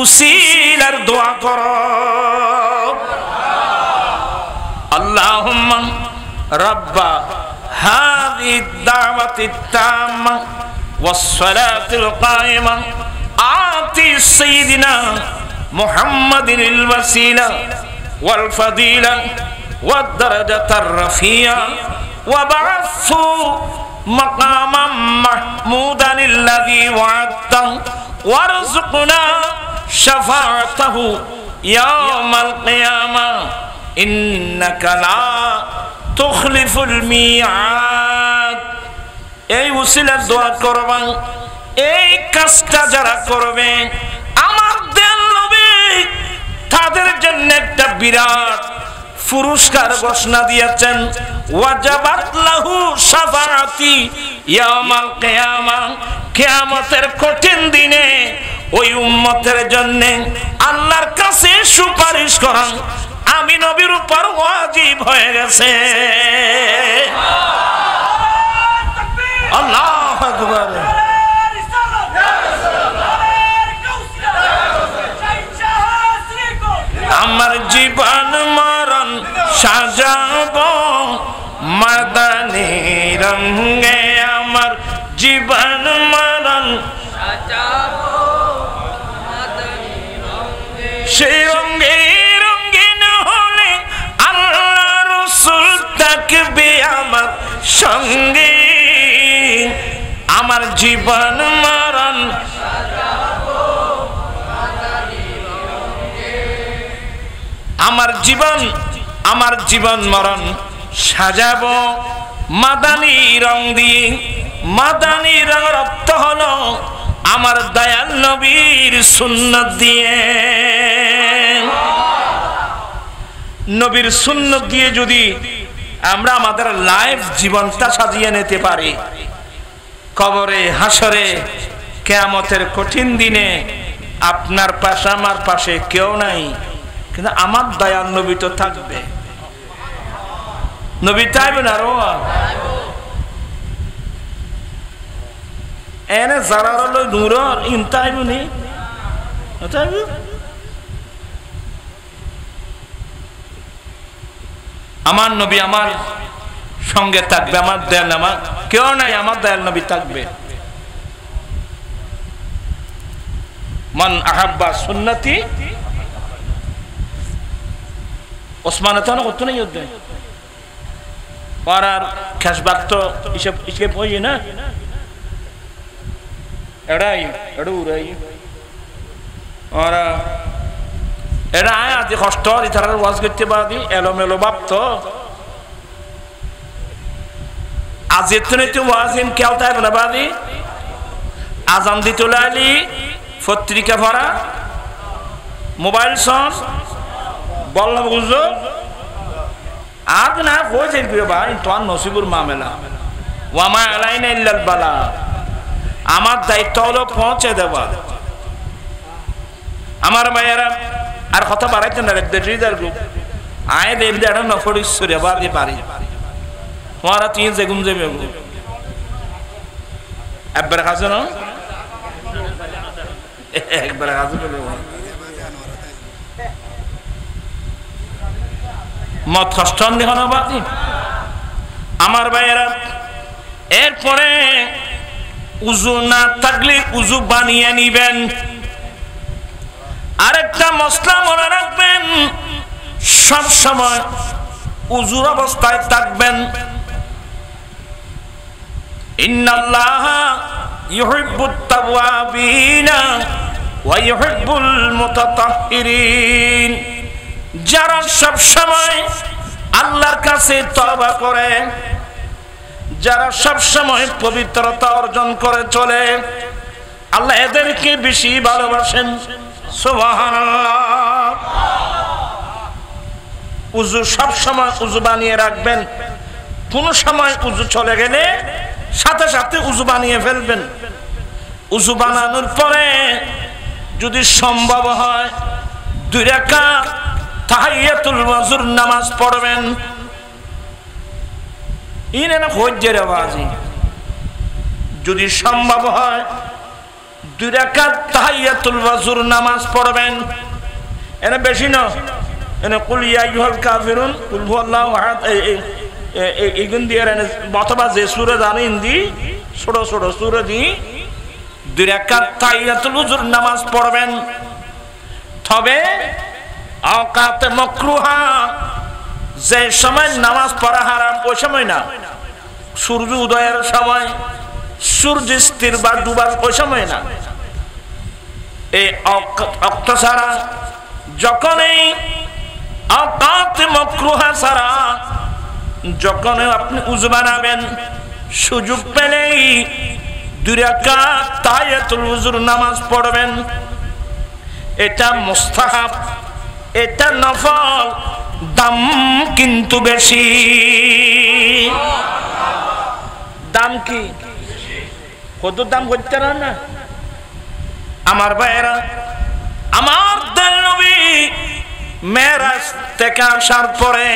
উসিলার দোয়া করো। আল্লাহুম্মা রাব্বা হাযিহি দাওয়াতিত তাম্মা ওয়াস সালাতিল কায়িমা আতি সাইয়্যিদিনা মুহাম্মাদিল ওয়াসিলা ওয়াল ফাদিলা ওয়াদ দারাজাতার রাফিয়া ওয়া বা'আসহু মাকামাম মাহমুদানিল্লাযী ওয়া'আদতা ওয়ারযুকনা শাফাআতাহু ইয়াওমাল কিয়ামা ইন্নাকা লা তুখলিফুল মিআদ। এই উসিলার দোয়া করবেন। এই কাজটা যারা করবে আমার দেন নবী তাদের জন্য একটা বিরাট পুরস্কার ঘোষণা দিয়েছেন। ওয়াজাবাত লাহু শাফাআতি ইয়াওমাল কিয়ামা, কিয়ামতের কঠিন দিনে ওই উম্মতের জন্য আল্লাহর কাছে সুপারিশ করা আমি নবীর উপর ওয়াজিব হয়ে গেছে। আল্লাহু আকবার। আমার জীবন মরণ সাজাবো মাদানী রঙে, আমার জীবন মরণ সাজাবো মাদানী রঙে, সেই রঙে রঙিন হলে আল্লাহ রাসূল থাকবে আমার সঙ্গে। আমার জীবন মরণ আমার জীবন মরণ সাজাবো মাদানী রং দিয়ে। মাদানী রঙের অর্থ হলো আমার দয়াল নবীর সুন্নাত দিয়ে। নবীর সুন্নাত দিয়ে যদি আমরা আমাদের লাইফ জীবনটা সাজিয়ে নিতে পারি, কবরে হাসরে কিয়ামতের কঠিন দিনে আপনার পাশে আমার পাশে কেউ নাই, কিন্তু আমার দয়াল নবী তো থাকবে। নবী তাইবেন আরো এনে যারা হলো নূরর ইনতাইবনি তাইব। আমার নবী আমার সঙ্গে থাকবে, আমার দয়াল আমার কেউ নাই, আমার দয়াল নবী থাকবে। মান আহাব্বা সুন্নতি ওসমান তো না করতো না যুদ্ধে আর খাসবাগ তো হিসেব হিসেব হই না এড়াই এড়ু উড়াই আর এরা আয় আজ কষ্ট ইতারার ওয়াজ করতে পারি এলোমেলো ভাব তো আজ এতনে তো ওয়াজিন কেউ তাই না বাদি আজান দিতে লাইলি পত্রিকা ভরা মোবাইল সন বললাম বুঝলো আজ না হয়ে যাবে ভাই তোমার নসিবুর মামেলা ওয়ামা আলাইনা ইল্লাল বালা। আমার দায়িত্ব হলো পৌঁছে দেওয়া। আমার ভাইয়েরা আর কথা বাড়াইতে না রেদার গ্রুপ আয় দেবদে একটা নফর ঈশ্বরে বাদি পারি তোমারা তিন যেগুন যাবে একবার খাসো না একবার খাসো মত কষ্ট বাদি আমার ভাইয়েরা। এরপরে উজু না থাকলে উজু বানিয়ে নিবেন। আরেকটা মশলা মনে রাখবেন, সব সময় উজুর অবস্থায় থাকবেন। ইন্নাল্লাহা ইউহিব্বুত তাওয়াবিনা ওয়া ইউহিব্বুল মুতাতাহহিরিন। যারা সব সময় আল্লাহর কাছে তওবা করে, যারা সব সময় পবিত্রতা অর্জন করে চলে, আল্লাহ এদেরকে বেশি ভালোবাসেন। সুবহানাল্লাহ। উযু সব সময় উযু বানিয়ে রাখবেন। কোন সময় উযু চলে গেলে সাথে সাথে উযু বানিয়ে ফেলবেন। উযু বানানোর পরে যদি সম্ভব হয় 2 রাকাত তাহিয়াতুল ওযুর নামাজ পড়বেন। ইনে না হজ্জের আওয়াজি যদি সম্ভব হয় 2 রাকাত তাহিয়াতুল ওযুর নামাজ পড়বেন। এনে বেশি না, এনে কুল ইয়া আইয়ুহাল কাফিরুন, কুল হুয়াল্লাহু আহাদ, এইগুন দিয়ে অথবা যে সূরা জানেন দি ছোট ছোট সূরা দি 2 রাকাত তাহিয়াতুল ওযুর নামাজ পড়বেন। তবে আওকাতে মাকরুহা, যে সময় নামাজ পড়া হারাম ওই সময় না, সূর্য উদয়ের সময়, সূর্য স্থির বা ডুবার ওই সময় না, এই অক্ত ছাড়া যখনই আওকাতে মাকরুহা ছাড়া যখনই আপনি উযু বানাবেন, সুযোগ পেলেই 2 রাকাত তাহিয়াতুল ওযুর নামাজ পড়বেন। এটা মুস্তাহাব, এটা নফল, দাম কিন্তু বেশি। দাম কি? কত দাম করতে না আমার ভাইয়েরা। আমার দয়াল নবী মেরাজ থেকে আসার পরে,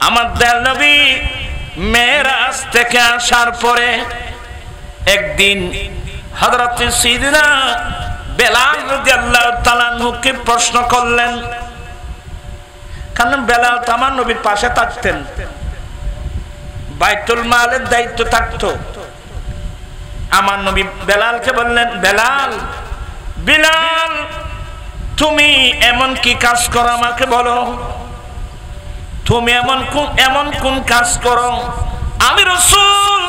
আমার দয়াল নবী মেরাজ থেকে আসার পরে একদিন হযরত সাইয়্যিদিনা বেলাল রাদিয়াল্লাহু তাআলা আনহুকে প্রশ্ন করলেন। কারণ বেলাল তো আমার নবীর পাশে থাকতেন, বাইতুল মালের দায়িত্ব থাকতো। আমার নবী বেলালকে বললেন, বেলাল, বিলাল, তুমি এমন কি কাজ করো আমাকে বলো, তুমি এমন কোন কাজ করো? আমি রাসূল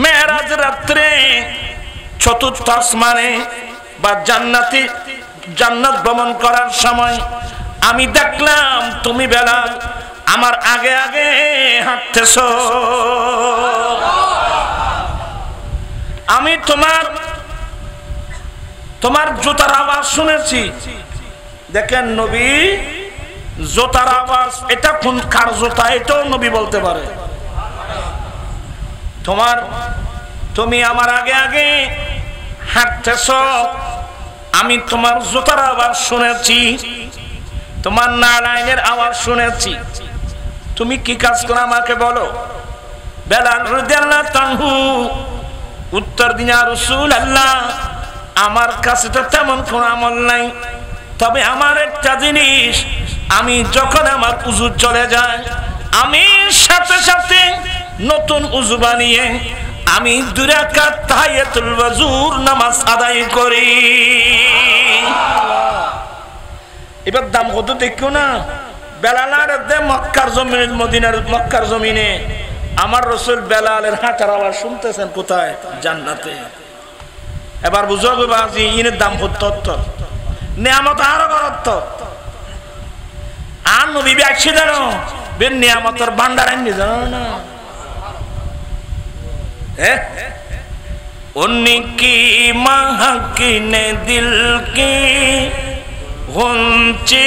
মেরাজ রাত্রে চতুর্থ আসমানে বা জান্নাত ভ্রমণ করার সময় আমি দেখলাম তুমি বেলাল আমার আগে আগে হাঁটতেছো। আমি তোমার জুতার আওয়াজ শুনেছি। দেখেন নবী জুতার আওয়াজ, এটা কোন কার জুতা এটাও নবী বলতে পারে। তুমি আমার আগে আগে হাঁটতেছো, আমি তোমার জুতার আওয়াজ শুনেছি, তোমার নালাইনের আওয়াজ শুনেছি, তুমি কি কাজ করো আমাকে বলো। বেলাল রাদিয়াল্লাহু তাআলা উত্তর দিন, ইয়া রাসূলুল্লাহ, আমার কাছে তো তেমন কোন আমল নাই, তবে আমার একটা জিনিস, আমি যখন আমার উযু চলে যায় আমি সাথে সাথে নতুন উযু বানিয়ে আমি 2 রাকাত তাহিয়াতুল ওযুর নামাজ আদায় করি। এবার দাম কত দেখো না। বেলালের দে মক্কার জমিনে, মদিনার মক্কার জমিনে আমার রাসূল বেলালের হাঁটার আওয়াজ শুনতেছেন কোথায়? জান্নাতে। এবার বুঝো বাজি ইনের দাম কত, নিয়ামত আরো করত। আর নবী আসছে জানো, বেন নিয়ামতের ভান্ডার আনি জানো না। उनकी महक ने दिल की गुंचे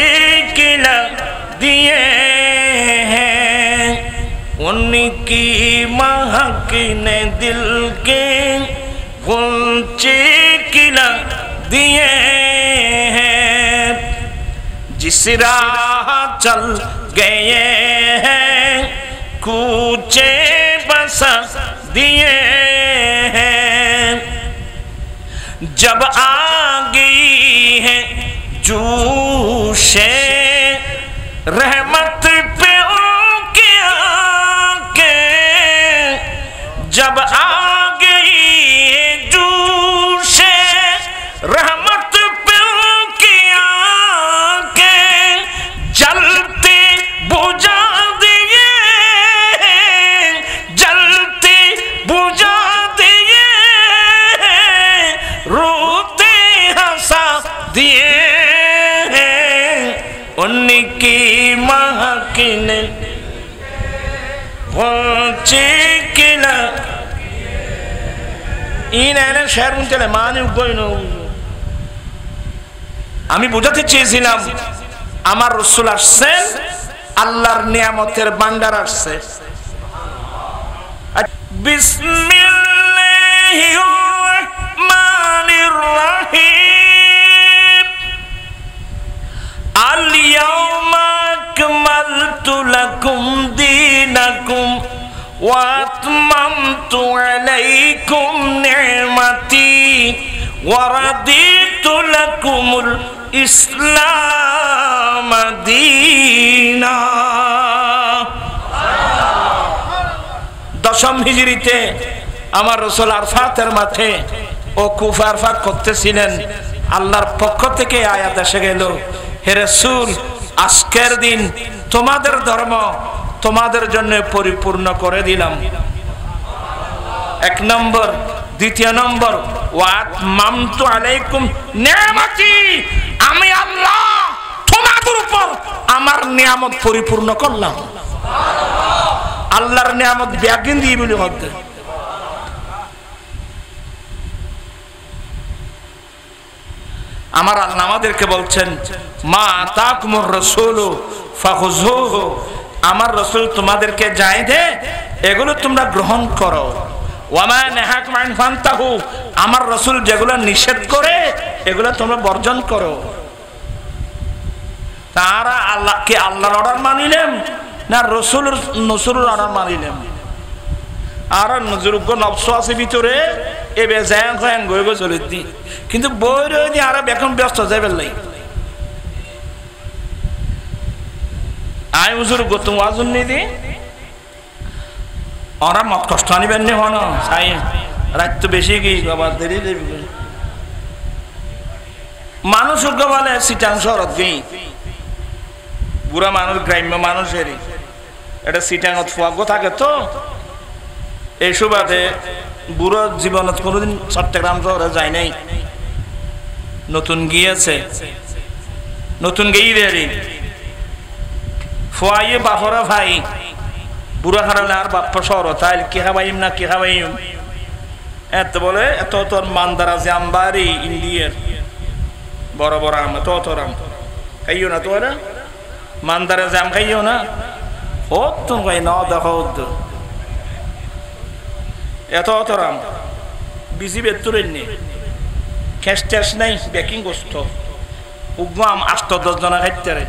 खिला दिए हैं, उनकी महक ने दिल के गुंचे खिला दिए हैं, जिस राह चल गए हैं कूचे बसा दिए हैं, जब आ गई है जोशे रहमत पे उनकी आंखें, जब आ गई है जोशे रहमत पे उनकी आंखें, जलते बुझा दिए, जलते बुझा दिए, रोते हंसा दिए, उनकी महक ने पहुंचे किला। ইনারে শের মুনতেলে মানে কইনো। আমি বুঝাতে চেয়েছিলাম আমার রাসূল আসছেন, আল্লাহর নিয়ামতের ভান্ডার আসছে। বিসমিল্লাহির রহমানির রহিম, আল ইয়াউমা আকমালতু লাকুম দীনাকুম وأتممت عليكم نعمتي ورضيت لكم الإسلام دينا দশম হিজরিতে আমার রাসূল আরফাতের মাঠে ও কুফা আরফাত করতেছিলেন আল্লাহর পক্ষ থেকে আয়াত এসে গেল হে রাসূল আজকের দিন তোমাদের ধর্ম তোমাদের জন্য পরিপূর্ণ করে দিলাম এক নম্বর দ্বিতীয় নম্বর ওয়াতমামতু আলাইকুম নিয়ামতি আমি আল্লাহ তোমাদের উপর আমার নিয়ামত পরিপূর্ণ করলাম সুবহানাল্লাহ আল্লাহর নিয়ামত ব্যাগিন দিয়ে বলি হতে আমার আল্লাহ আমাদেরকে বলছেন মা আতাকুমুর রাসূলু ফাখুযুহু আমার রাসূল তোমাদেরকে যাই দে এগুলো তোমরা গ্রহণ করো ওয়ামা নাহাকুম আন ফান্তাহু আমার রাসূল যেগুলো নিষেধ করে এগুলো তোমরা বর্জন করো তারা আল্লাহকে আল্লাহর অর্ডার মানিলেন না রাসূলের নসরুল অর্ডার মানিলেন আর নজরুগ নফস আছে ভিতরে এ বেজায় কয়েন গই গই চলে দি কিন্তু বই রই দি আর এখন ব্যস্ত যাবে লাই আই হুজুর গতম ওয়াজুন নি দি ওরা মত কষ্ট আনিবেন নি হন সাই রাত তো বেশি কি বাবা দেরি দেরি মানুষ গবালে সিটাং শহরত গই বুড়া মানুষ গ্রাম্য মানুষেরই এটা সিটাঙত ফুয়াগো থাকে তো এই সুবাদে বুড়ো জীবনত কোনোদিন চট্টগ্রাম শহরে যায় নাই নতুন গিয়েছে নতুন গিয়ে দেরি ফুয়াইয়ে বাপরা ভাই বুড়া হারালে আর বাপ্পা শহর তাই কে খাবাইম না কে খাবাইম এত বলে এত তোর মান্দারা জাম্বারি ইন্ডিয়ার বড় বড় আম এত রাম খাইও না তো এরা মান্দারা জাম খাইও না ও তুমি ভাই ন দেখো এত অতরাম বিজি বেতুরেন নি ক্যাশ ট্যাশ নাই বেকিং গোস্ত উগমাম 8-10 জন খাইতে রে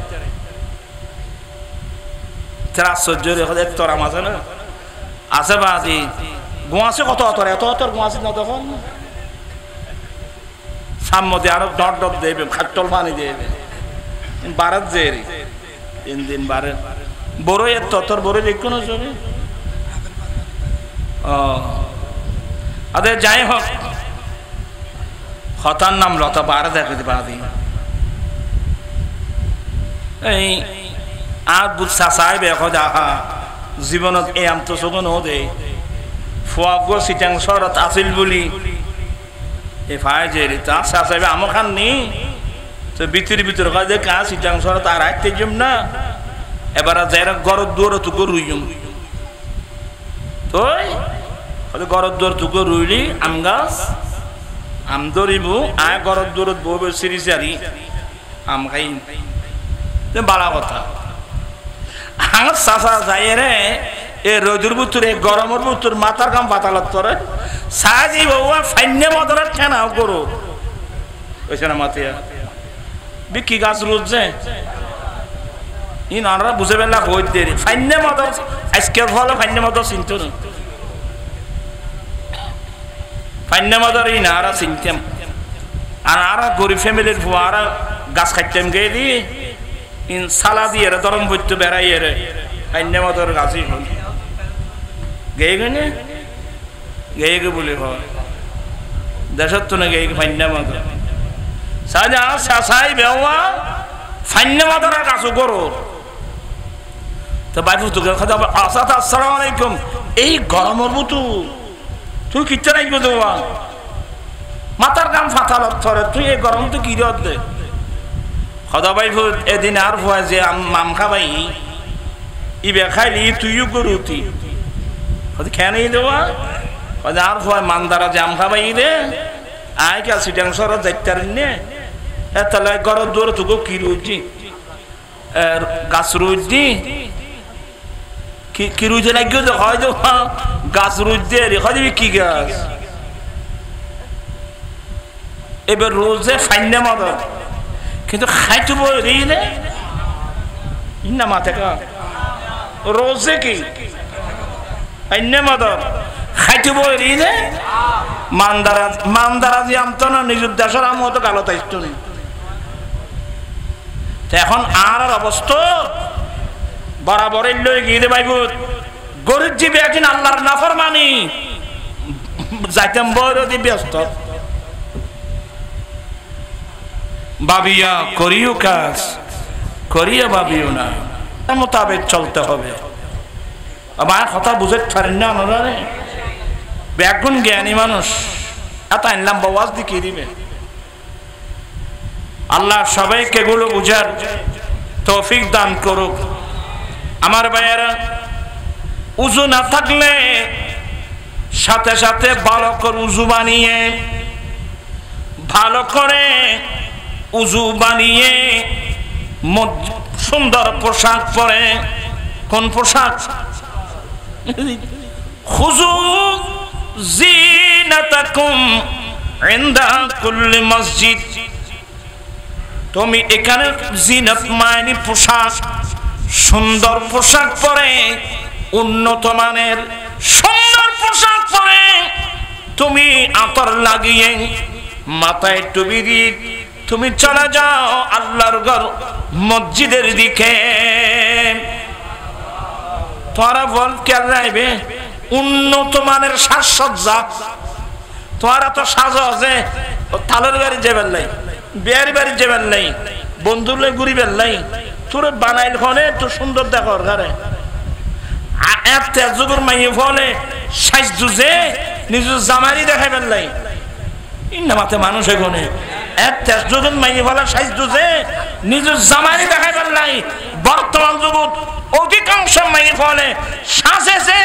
তারা সহ্যরে হলে তরাম আছে না আছে বাদি গোয়াছে কত অতর এত অতর গোয়াছে না তখন সামনে আরো ডট ডট দেবে খাট্টল পানি দেবে বারাত জেরি 3 দিন বারে বড় এত অতর বড় দেখো না চলে আদে যাই হোক হতার নাম লতা বার দেখে বাদি এই আর বুঝা সাহেব এখন দেখা জীবনত এই আম তো শোধন দে ফুয়াগো সিটাং শহরত আসিল বলি এ ফাই যে তা সাহেব আমার খান নি তো ভিতরে ভিতরে কাজে কা সিটাং শহরত আর আইতে জম না এবার যারা গরদ দূর তুকো রুইম তোই গরদ দূর তুকো রুইলি আম গাছ আম ধরিবু আয় গরদ দূরত বউ সিরি সারি আম খাই বালা কথা হাঙত চাচা যায় রে এ রোদুর বুতুর এ গরমের বুতুর মাথার কাম পাতালত করে সাজি বউয়া ফাইন্যে মদরের ঠেনাও করো ওইছে না মাতিয়া বিকি গাছ রোদ যে ই নানরা বুঝে বেলা হই দেরি ফাইন্যে মদর আজকের ফলে ফাইন্যে মদর চিনতো না ফাইন্যে মদর ই না আরা চিনতাম আর আরা গরিব ফ্যামিলির ভুয়া আরা গাছ খাইতাম গিয়ে দি ইন সালা দিয়ে দরম বইতে বেড়াইয়ে রে ফাইন্যে মদর গাছই হল গেয়ে গেনে গেয়ে গে বলে হয় দেশত তো না গেয়ে ফাইন্যে মদর সাজা সাসাই বেওয়া ফাইন্যে মদর গাছ করো তো বাইফু তো কথা আসাদ আসসালামু আলাইকুম এই গরমের বুতু তুই কিচ্ছা নাই গো মাথার কাম ফাটালত ধরে তুই এই গরম তো কি দে খদা বাইফু এদিন আর ভুয়া যে মাম খাবাই ইবে খাইলি তুইও গরুতি খেয়ে নেই দেওয়া আর ভুয়া মানদারা জাম খাবাই দে আয় কে সিটাং সর যাইতার নে তাহলে গরম দৌড় তুকো কি রুজি গাছ রুজি কি রুজে লাগিও তো হয় গাছ রুজ দিয়ে রে হয় কি গাছ এবার রোজে ফাইন্যে মদর কিন্তু খাইতে বই রিলে না মাথা কা রোজে কি অন্য মদর খাইতে বলি যে মানদারাজি আমতো না নিজের দেশের আম হতো গালো তাইতো নেই এখন আর অবস্থা বরাবর লই গিয়ে দে ভাইবুত গরিব জীবী একদিন আল্লাহর নাফরমানি যাইতাম বড় দি ব্যস্ত ভাবিয়া করিও কাজ করিয়া ভাবিও না মোতাবেক চলতে হবে আমার কথা বুঝতে পারেন না ওনারা ব্যাগুন জ্ঞানী মানুষ এত আনলাম বাওয়াজ দিকে দিবে আল্লাহ সবাইকে গুলো বুঝার তৌফিক দান করুক আমার ভাইয়েরা উযু না থাকলে সাথে সাথে ভালো করে উযু বানিয়ে সুন্দর পোশাক পরে কোন পোশাক খুযু জিনাতাকুম ইনদা কুল্লি মসজিদ তুমি এখানে জিনাত মানে পোশাক সুন্দর পোশাক পরে উন্নত মানের সুন্দর পোশাক পরে তুমি আতর লাগিয়ে মাথায় টুপি দিয়ে তুমি চলে যাও আল্লাহর ঘর মসজিদের দিকে তোরা বল কেন যাইবে উন্নত মানের সাজসজ্জা তোরা তো সাজো আছে তালের বাড়ি যাবেন নাই বিয়ের বাড়ি যাবেন নাই বন্ধুর লই ঘুরিবেন নাই তোর বানাইল ফলে তো সুন্দর দেখর ঘরে এত তেজগুর মাইয়ে ফলে সাইজ দুজে নিজের জামারি দেখাইবেন নাই ইন্না মাতে মানুষ এখানে এক তেজগুর মাইয়ে ফলে সাইজ দুজে নিজের জামারি দেখাইবেন নাই বর্তমান জগৎ অধিকাংশ মাইয়ে ফলে সাজেছে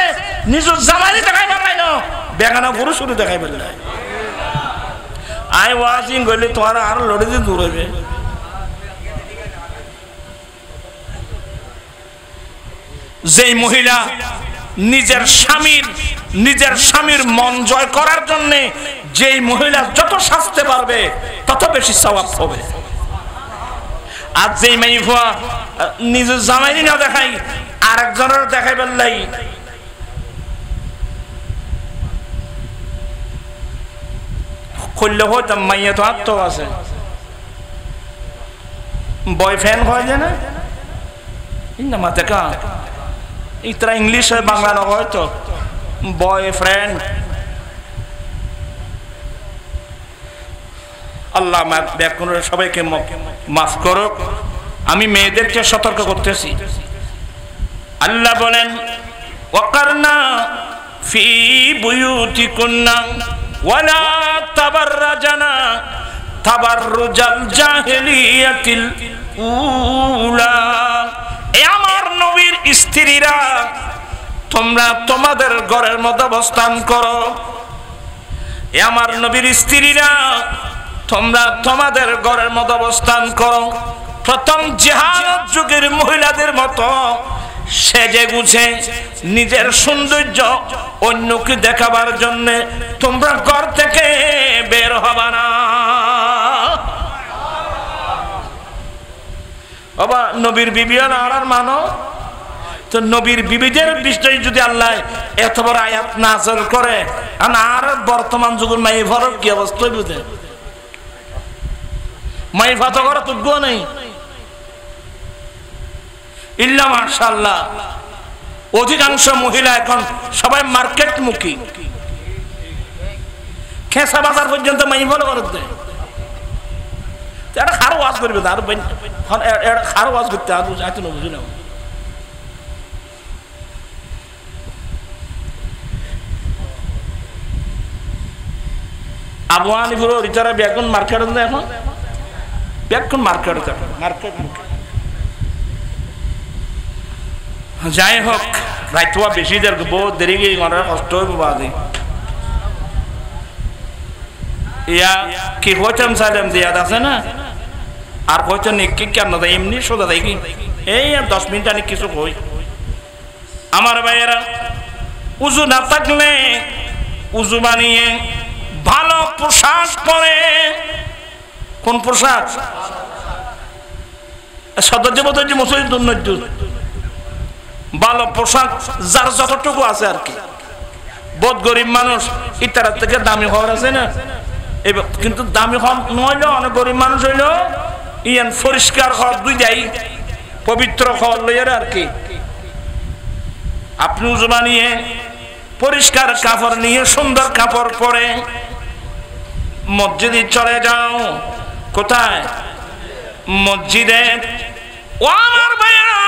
নিজের জামারি দেখাইবেন নাই না বেগানা পুরুষ দেখাইবেন নাই আই ওয়াজিং গলি তোমার আর লড়ে দিয়ে দূর হবে যেই মহিলা নিজের স্বামীর মন জয় করার জন্য যেই মহিলা যত সাজতে পারবে তত বেশি সওয়াব হবে আর যেই মাইফা নিজের জামাইনি না দেখাই আরেকজনের দেখাই বেল্লাই করলে হইতাম মাইয়া তো আত্ম আছে বয়ফ্রেন্ড হয় যে না ইন্না মাতে কা ইতরা ইংলিশ হয় বাংলা না হয়তো বয়ফ্রেন্ড আল্লাহ সবাইকে মাফ করুক আমি মেয়েদেরকে সতর্ক করতেছি আল্লাহ বলেন ওয়াকারনা ফি বুয়ুতিকুন্না ওয়ালা তাবাররাজানা তাবাররুজাল জাহিলিয়াতিল উলা এ আমার নবীর স্ত্রীরা তোমরা তোমাদের ঘরের মধ্যে অবস্থান করো এ আমার নবীর স্ত্রীরা তোমরা তোমাদের ঘরের মধ্যে অবস্থান করো প্রথম জিহাদ যুগের মহিলাদের মতো সেজে গুছে নিজের সৌন্দর্য অন্যকে দেখাবার জন্য তোমরা ঘর থেকে বের হবা না বাবা নবীর বিবি আর মানো তো নবীর বিবিদের বিষয়ে যদি আল্লাহ এত বড় আয়াত নাযিল করে আর বর্তমান যুগের মাইফার কি অবস্থা বুঝে মাইফা তো করে তুগ্য নেই ইল্লা মাশাআল্লাহ অধিকাংশ মহিলা এখন সবাই মার্কেট মুখী খেসা বাজার পর্যন্ত মাইফা করে দেয় এটা খারাপ ওয়াজ করবে আর খারাপ ওয়াজ করতে আর যাইতে না বুঝি না আবু হানিফার রিটারা বেগুন মার্কেট না এখন বেগুন মার্কেট মার্কেট যাই হোক রাইতোয়া বেশি দের বহুত দেরি গিয়ে কষ্ট হইব বাদে ইয়া কি হইতাম সালাম দিয়াদ আছে না আর হইতো নিকি কেন না এমনি সোজা দেখি এই 10 মিনিট আনি কিছু কই আমার ভাইয়েরা উযু না থাকলে উযু বানিয়ে ভালো পোশাক পরে কোন পোশাক সদর্য মসজিদ ভালো পোশাক যার যতটুকু আছে আর কি বহুত গরিব মানুষ ইতার থেকে দামি হওয়ার আছে না, কিন্তু দামি হওয়া নইলেও অনেক গরিব মানুষ হইলো ইয়ান পরিষ্কার হওয়ার দুই যাই পবিত্র হওয়ার লইয়ার আর কি। আপনি উজমা নিয়ে পরিষ্কার কাপড় নিয়ে সুন্দর কাপড় পরে মসজিদে চলে যাও। কোথায়? মসজিদে। ও আমার ভাইয়েরা,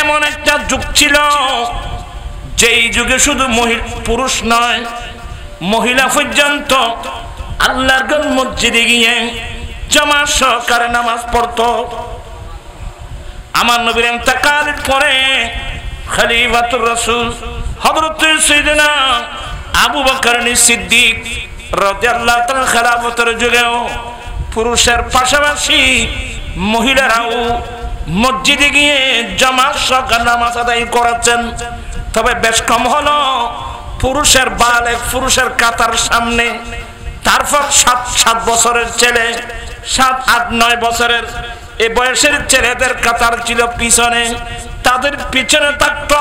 এমন একটা যুগ ছিল যেই যুগে শুধু পুরুষ নয়, মহিলা পর্যন্ত আল্লাহর ঘর মসজিদে গিয়ে জামাত সহকারে নামাজ পড়তো। আমার নবীর ইন্তেকালের পরে খলিফাতুর রাসূল হযরত সাইয়েদনা আবু বকর সিদ্দিক রাদিয়াল্লাহু তাআলা খেলাফতের যুগেও পুরুষের পাশাপাশি মহিলারাও মসজিদে গিয়ে জামাত সহকারে নামাজ আদায় করেছেন। তবে বেশ কম হলো পুরুষের বালেগ, পুরুষের কাতার সামনে, তারপর 7 বছরের ছেলে, 7, 8, 9 বছরের এই বয়সের ছেলেদের কাতার ছিল পিছনে, তাদের পিছনে থাকতো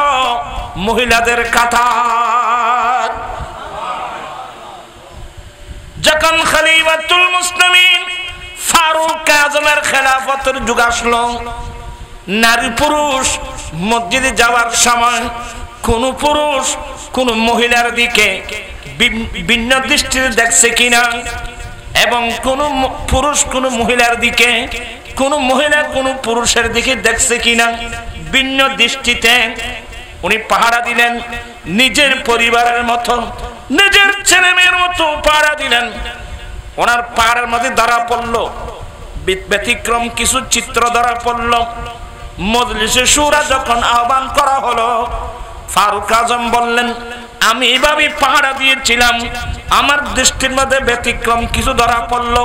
মহিলাদের কাতার। যখন খলিফাতুল মুসলিমিন ফারুক আজমের খেলাফতের যুগ আসলো, নারী পুরুষ মসজিদে যাওয়ার সময় কোন পুরুষ কোন মহিলার দিকে ভিন্ন দৃষ্টিতে দেখছে কিনা, এবং কোন পুরুষ কোন মহিলার দিকে, কোন মহিলা কোন পুরুষের দিকে দেখছে কিনা ভিন্ন দৃষ্টিতে উনি পাহারা দিলেন। নিজের পরিবারের মতো, নিজের ছেলে মেয়ের মতো পাহারা দিলেন। ওনার পাহাড়ের মধ্যে ধরা পড়লো ব্যতিক্রম কিছু চিত্র ধরা পড়লো। মজলিসে শুরা যখন আহ্বান করা হলো, ফারুক আজম বললেন, আমি এইভাবে পাহারা দিয়েছিলাম, আমার দৃষ্টির মধ্যে ব্যতিক্রম কিছু ধরা পড়লো।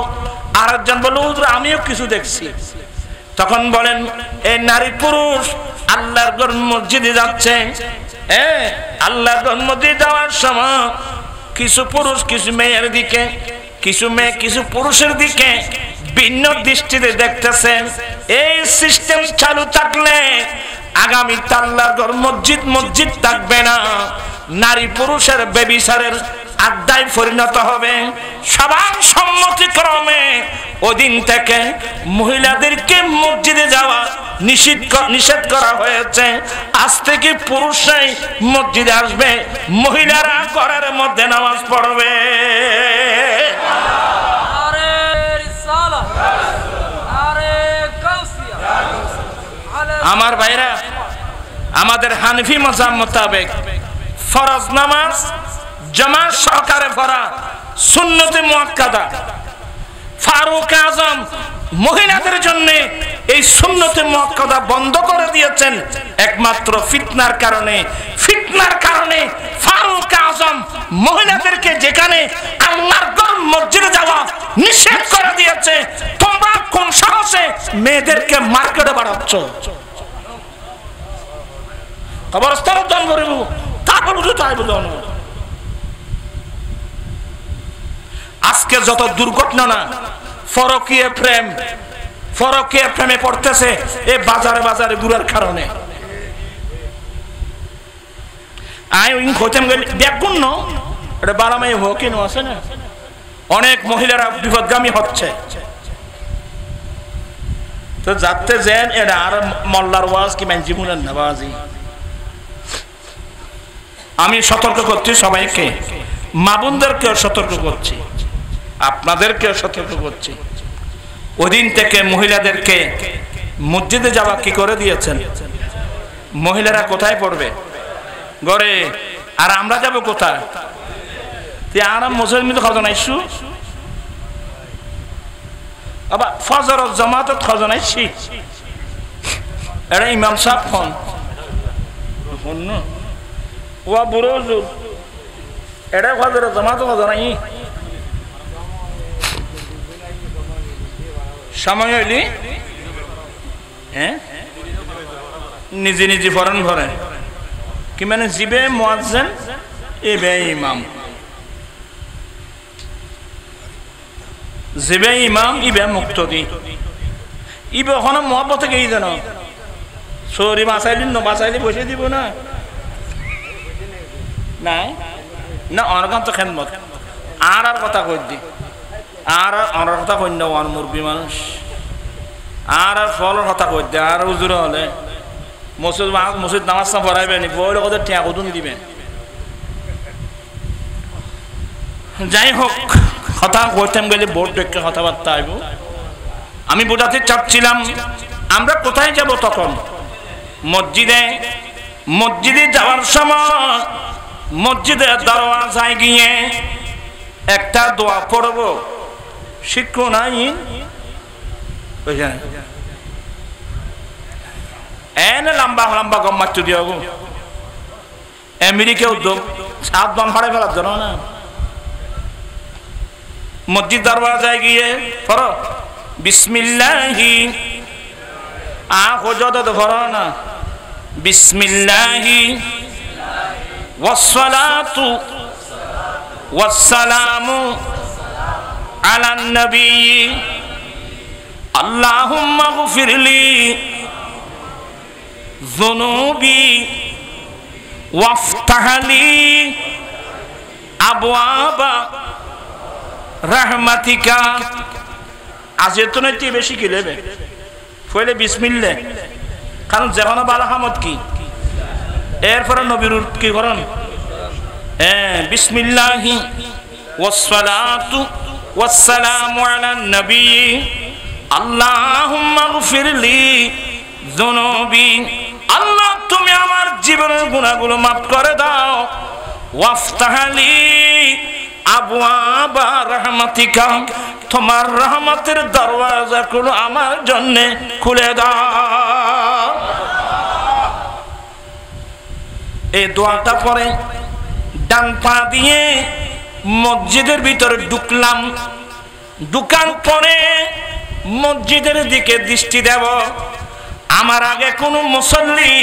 আরেকজন বলল, হুজুর আমিও কিছু দেখছি। তখন বলেন, এই নারী পুরুষ আল্লাহর ঘর মসজিদে যাচ্ছে, আল্লাহর ঘর মসজিদে যাওয়ার সময় কিছু পুরুষ কিছু মেয়ের দিকে, কিছু মেয়ে কিছু পুরুষের দিকে ভিন্ন দৃষ্টিতে দেখতেছে। এই সিস্টেম চালু থাকলে আগামী আল্লাহর ঘর মসজিদ থাকবে না, নারী পুরুষের ব্যভিচারের আড্ডায় পরিণত হবে। সবার সম্মতিক্রমে ওদিন থেকে মহিলাদেরকে মসজিদে যাওয়া নিষেধ করা হয়েছে। আজ থেকে পুরুষরাই মসজিদে আসবে, মহিলারা ঘরের মধ্যে নামাজ পড়বে। আমার ভাইরা, আমাদের হানফি মাযহাব মোতাবেক ফরজ নামাজ জামাত সহকারে পড়া সুন্নতে মুআক্কাদা। ফারুক আজম মহিলাদের জন্য এই সুন্নতে মুআক্কাদা বন্ধ করে দিয়েছেন একমাত্র ফিতনার কারণে। ফিতনার কারণে ফারুক আজম মহিলাদেরকে যেখানে আল্লাহর ঘর মসজিদে যাওয়া নিষেধ করে দিয়েছে, তোমরা কোন সাহসে মেয়েদেরকে মার্কেটে বাড়াচ্ছ? কবরস্থান উদ্যান করিব, তারপর বুঝো তাই বুঝো। আজকে যত দুর্ঘটনা না, ফরকিয়ে প্রেমে পড়তেছে এই বাজারে বাজারে ঘুরার কারণে। দেখুন এটা বারামাই হোক আছে না, অনেক মহিলারা বিপদগামী হচ্ছে। তো যাতে যেন এটা আর মোল্লার ওয়াজ কি মানছি শুনেন না বাজি। আমি সতর্ক করছি সবাইকে, মা বোনদেরকেও সতর্ক করছি, আপনাদেরকেও সতর্ক করছি। ওদিন থেকে মহিলাদেরকে মসজিদে যাওয়া কি করে দিয়েছেন? মহিলারা কোথায় পড়বে? ঘরে। আর আমরা যাব কোথায়? আরাম মুসলমান খজনাইছু আবার ফজর জামাতত খজনাইছি। এটা ইমাম সাহেব হন ও বুড়ো হুজুর, এটা ফজর জামাত খজনাই সময় হইলি নিজে নিজে ফরেন ঘরে কি মানে জিবে মুয়াজ্জিন এবে ইমাম, জিবে ইমাম ইবে মুক্তদি। ইবে ওখানে মহব্বতে গেই যেন সরি বাঁচাইলি ন বাঁচাইলি বসে দিব না নাই না অনগান তো খেদমত আর কথা কই দি আর অনার কথা কই না ওয়ান মুরবি মানুষ আর ফলের কথা কই দি আর হুজুর হলে মসজিদ নামাজ না পড়াইবে নি বইলে ওদের টিয়া কদুন দিবেন যাই হোক কথা কইতাম গেলে বোর্ড দেখে কথাবার্তা আইব আমি বোঝাতে চাচ্ছিলাম আমরা কোথায় যাব তখন মসজিদে যাওয়ার সময় মসজিদের দরওয়াজায় গিয়ে একটা দোয়া পড়ব শিক্ষা নাই এনে লম্বা লম্বা গম্মাচ্ছু দিয়ে গো আমেরিকা উদ্যোগ 7 বাম ফাড়ে ফেলার জন্য না মসজিদ দরওয়াজায় গিয়ে পড়ো বিসমিল্লাহি আখো যত পড়ো না বিসমিল্লাহি ওয়াসসালাতু ওয়াসসালামু আলান নবী আল্লাহুম্মা গফিরলি যুনুবি ওয়াফতাহলি আবওয়াবা রাহমাতিকা আজে তো নয় বেশি কি লেবে ফলে বিসমিল্লাহ কারণ যেমন বালাহামত কি এরপরে নবীর কি করেন হ্যাঁ বিসমিল্লাহি ওয়াসসালাতু ওয়াসসালামু আলান নবী আল্লাহুম্মা গফিরলি যুনুবি আল্লাহ তুমি আমার জীবনের গুনাহগুলো maaf করে দাও ওয়াফতাহলি আবওয়াবা রাহমাতিকা তোমার রহমতের দরওয়াজাগুলো আমার জন্য খুলে দাও এই দোয়াটা পরে ডান পা দিয়ে মসজিদের ভিতরে ঢুকলাম ঢুকার পরে মসজিদের দিকে দৃষ্টি দেব আমার আগে কোনো মুসল্লি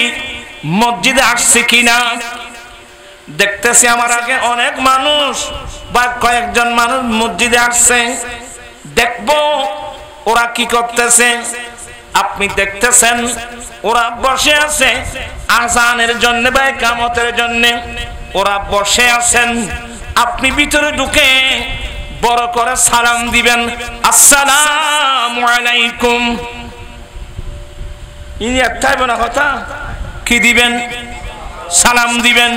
মসজিদে আসছে কিনা দেখতেছি আমার আগে অনেক মানুষ বা কয়েকজন মানুষ মসজিদে আসছে দেখবো ওরা কি করতেছে আপনি দেখতেছেন ওরা বসে আছে আযানের জন্য বা ইকামতের জন্য ওরা বসে আছেন আপনি ভিতরে ঢুকে বড় করে সালাম দিবেন আসসালামু আলাইকুম ইনি একটাই বলা কথা কি দিবেন সালাম দিবেন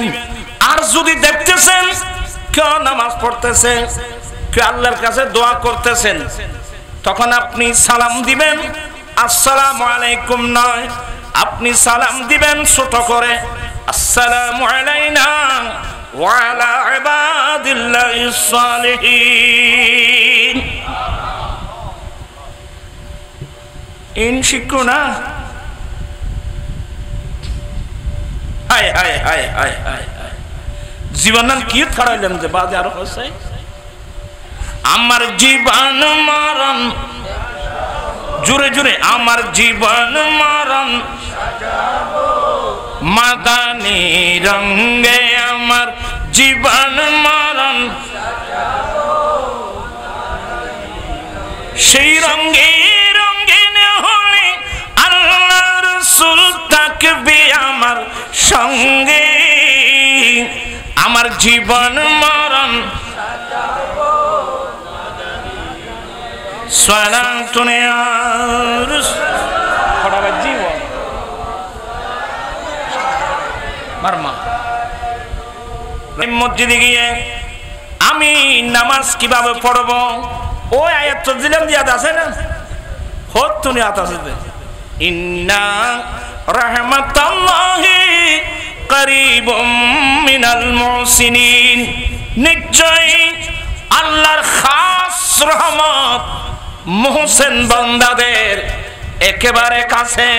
আর যদি দেখতেছেন কেউ নামাজ পড়তেছে কেউ আল্লাহর কাছে দোয়া করতেছেন তখন আপনি সালাম দিবেন আসসালামু আলাইকুম নয় আপনি সালাম দিবেন ছোট করে আসসালামু আলাইনা ওয়া আলা ইবাদিল্লাহিস সালিহিন ইন শিক্ষা না হায় হায় হায় হায় হায় জীবন কি খারাইলাম যে বাদে আরো হচ্ছে আমার জীবন মরণ জোরে জোরে আমার জীবন মরণ মাদানী রঙে আমার জীবন মরণ সেই রঙে রঙিন হলে আল্লাহ রাসূল থাকবে আমার সঙ্গে আমার জীবন মরণ সালাতুন আর জীবন মারমা মসজিদে গিয়ে আমি নামাজ কিভাবে পড়ব ওই আয়াত দিলাম দিয়াত আছে না হোক তুমি আত আছে ইন্না রাহমাতাল্লাহি করিবুম মিনাল মুহসিনিন নিশ্চয় আল্লাহর খাস রহমত মুহসিন বান্দাদের একেবারে কাছে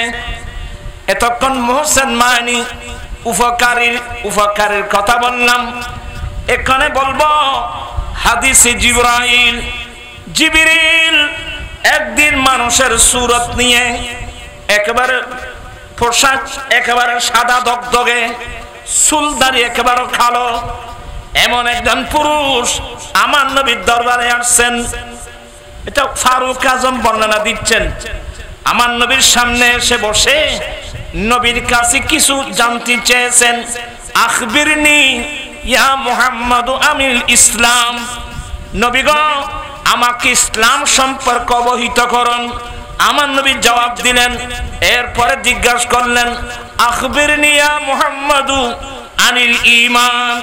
এতক্ষণ মুহসিন মানে উপকারীর কথা বললাম এখানে বলবো হাদিসে জিবরিল একদিন মানুষের সুরত নিয়ে একেবারে পোশাক একেবারে সাদা দগদগে চুলদারি একেবারে কালো এমন একজন পুরুষ আমার নবীর দরবারে আসছেন এটা ফারুক আজম বর্ণনা দিচ্ছেন আমার নবীর সামনে এসে বসে নবীর কাছে কিছু জানতে চেয়েছেন আখবিরনি ইয়া মুহাম্মাদু আমিল ইসলাম, নবী গো আমাকে ইসলাম সম্পর্কে অবহিত করুন। আমার নবী জবাব দিলেন, এরপরে জিজ্ঞাসা করলেন আখবিরনি ইয়া মুহাম্মাদু আনিল ঈমান,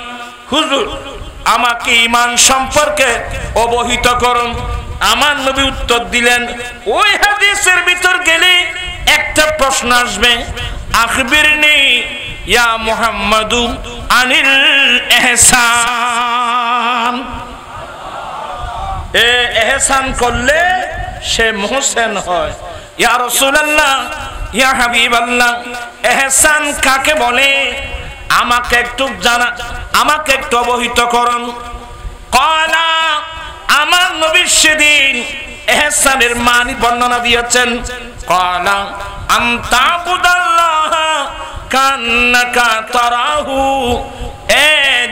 হুজুর আমাকে ঈমান সম্পর্কে অবহিত করুন। আমার নবী উত্তর দিলেন, ওই হাদিসের ভিতর গেলে একটা প্রশ্ন আসবে, আখবিরনি ইয়া মুহাম্মাদু আনিল ইহসান, এহসান করলে সে মুহসিন হয়। ইয়া রাসূলুল্লাহ ইয়া হাবিবাল্লাহ, এহসান কাকে বলে আমাকে একটু জানা, আমাকে একটু অবহিত করুন। ক্বালা, আমার নবী সেদিন এহসানের মানে বর্ণনা দিয়েছেন। ক্বালা আনতাবুদাল্লাহ কান্নাকা তারাহু, এ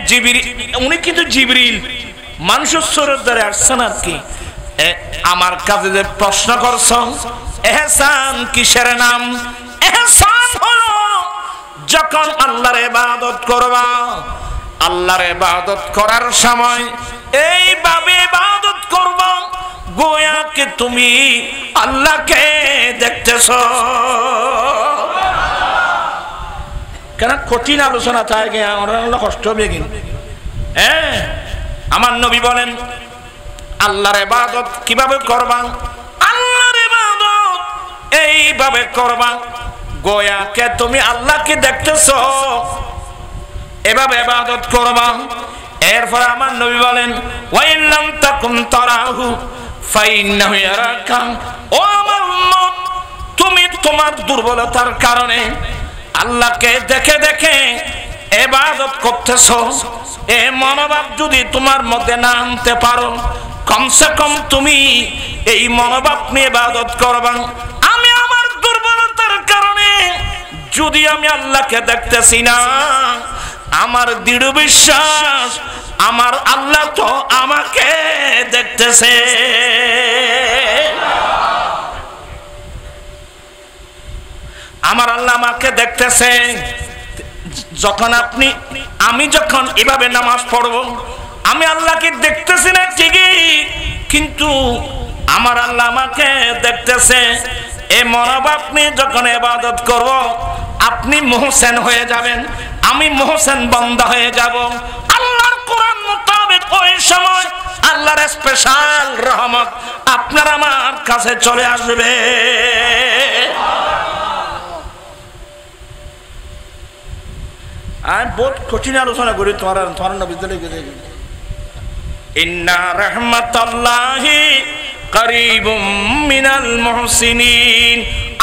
জিবরিল, উনি কিন্তু জিবরিল মানুষের সুরের দ্বারা আসছেন আর কি। আমার কাছে যে প্রশ্ন করছ এহসান কিসের নাম? এহসান হলো যখন আল্লাহর ইবাদত করবা, আল্লাহর ইবাদত করার সময় এইভাবে ইবাদত করবা গোয়াকে তুমি আল্লাহকে দেখতেছো। কেন কঠিন আলোচনা থাকে, আমরা কষ্ট হবে কিন্তু। হ্যাঁ, আমার নবী বলেন আল্লাহর ইবাদত কিভাবে করবা? আল্লাহর ইবাদত এইভাবে করবা গোয়াকে তুমি আল্লাহকে দেখতেছো, এভাবে ইবাদত করবা। এরপর আমার নবী বলেন ওয়াইল্লাম তাকুম তারাহু ফাইন্নাহু ইয়ারাকা, ও আমার উম্মত তুমি তোমার দুর্বলতার কারণে আল্লাহকে দেখে দেখে ইবাদত করতেছো, এ মনোভাব যদি তোমার মধ্যে না আনতে পারো, কমসে কম তুমি এই মনোভাব নিয়ে ইবাদত করবা। আমি আমার দুর্বলতার কারণে যদি আমি আল্লাহকে দেখতেছি না, আমার দৃঢ় বিশ্বাস আমার আল্লাহ তো আমাকে দেখতেছে। আমার আল্লাহ আমাকে দেখতেছে। যখন আমি যখন এভাবে নামাজ পড়ব, আমি আল্লাহকে দেখতেছি না ঠিকই, কিন্তু আমার আল্লাহ আমাকে দেখতেছে। এই মনোভাব নিয়ে যখন ইবাদত করব, আপনি মুহসিন হয়ে যাবেন, আমি মুহসিন বান্দা হয়ে যাব। আল্লাহর কোরআন মোতাবেক ওই সময় আল্লাহর স্পেশাল রহমত আপনার আমার কাছে চলে আসবে। আমি বহুত কঠিন আলোচনা করি তোমার নবীদের গেলে, ইন্না রাহমাতাল্লাহি করিবুম মিনাল মুহসিনিন,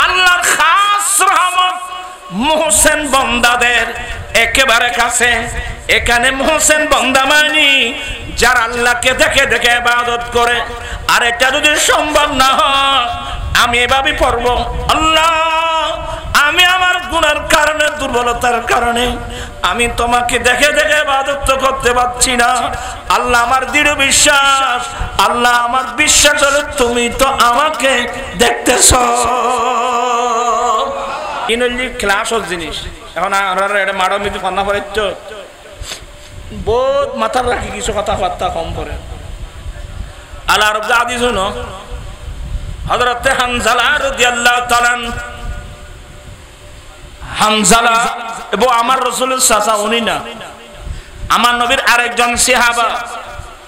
আল্লাহর খাস রহমত মুহসিন বান্দাদের একেবারে কাছে। এখানে মুহসিন বান্দা মানে যারা আল্লাহকে দেখে দেখে ইবাদত করে। আর এটা যদি সম্ভব না হয়, আমি এভাবে পড়ব, আল্লাহ আমি আমার গুনার কারণে, দুর্বলতার কারণে আমি তোমাকে দেখে দেখে ইবাদত করতে পারছি না। আল্লাহ আমার দৃঢ় বিশ্বাস, আল্লাহ আমার বিশ্বাস হলো তুমি তো আমাকে দেখতেছো। ইনলি ক্লাসের জিনিস এখন আমরা এটা মাড়ো মিদি ফান্না পড়েছ, বহুত মাথার রাখি কিছু কথাবার্তা কম করে। আল্লাহ রব্বুল আদি শুনো, হযরত হানজালা রাদিয়াল্লাহু তাআলা, হানজালা এবং আমার রাসূলের চাচা, উনি না, আমার নবীর আরেকজন সাহাবা,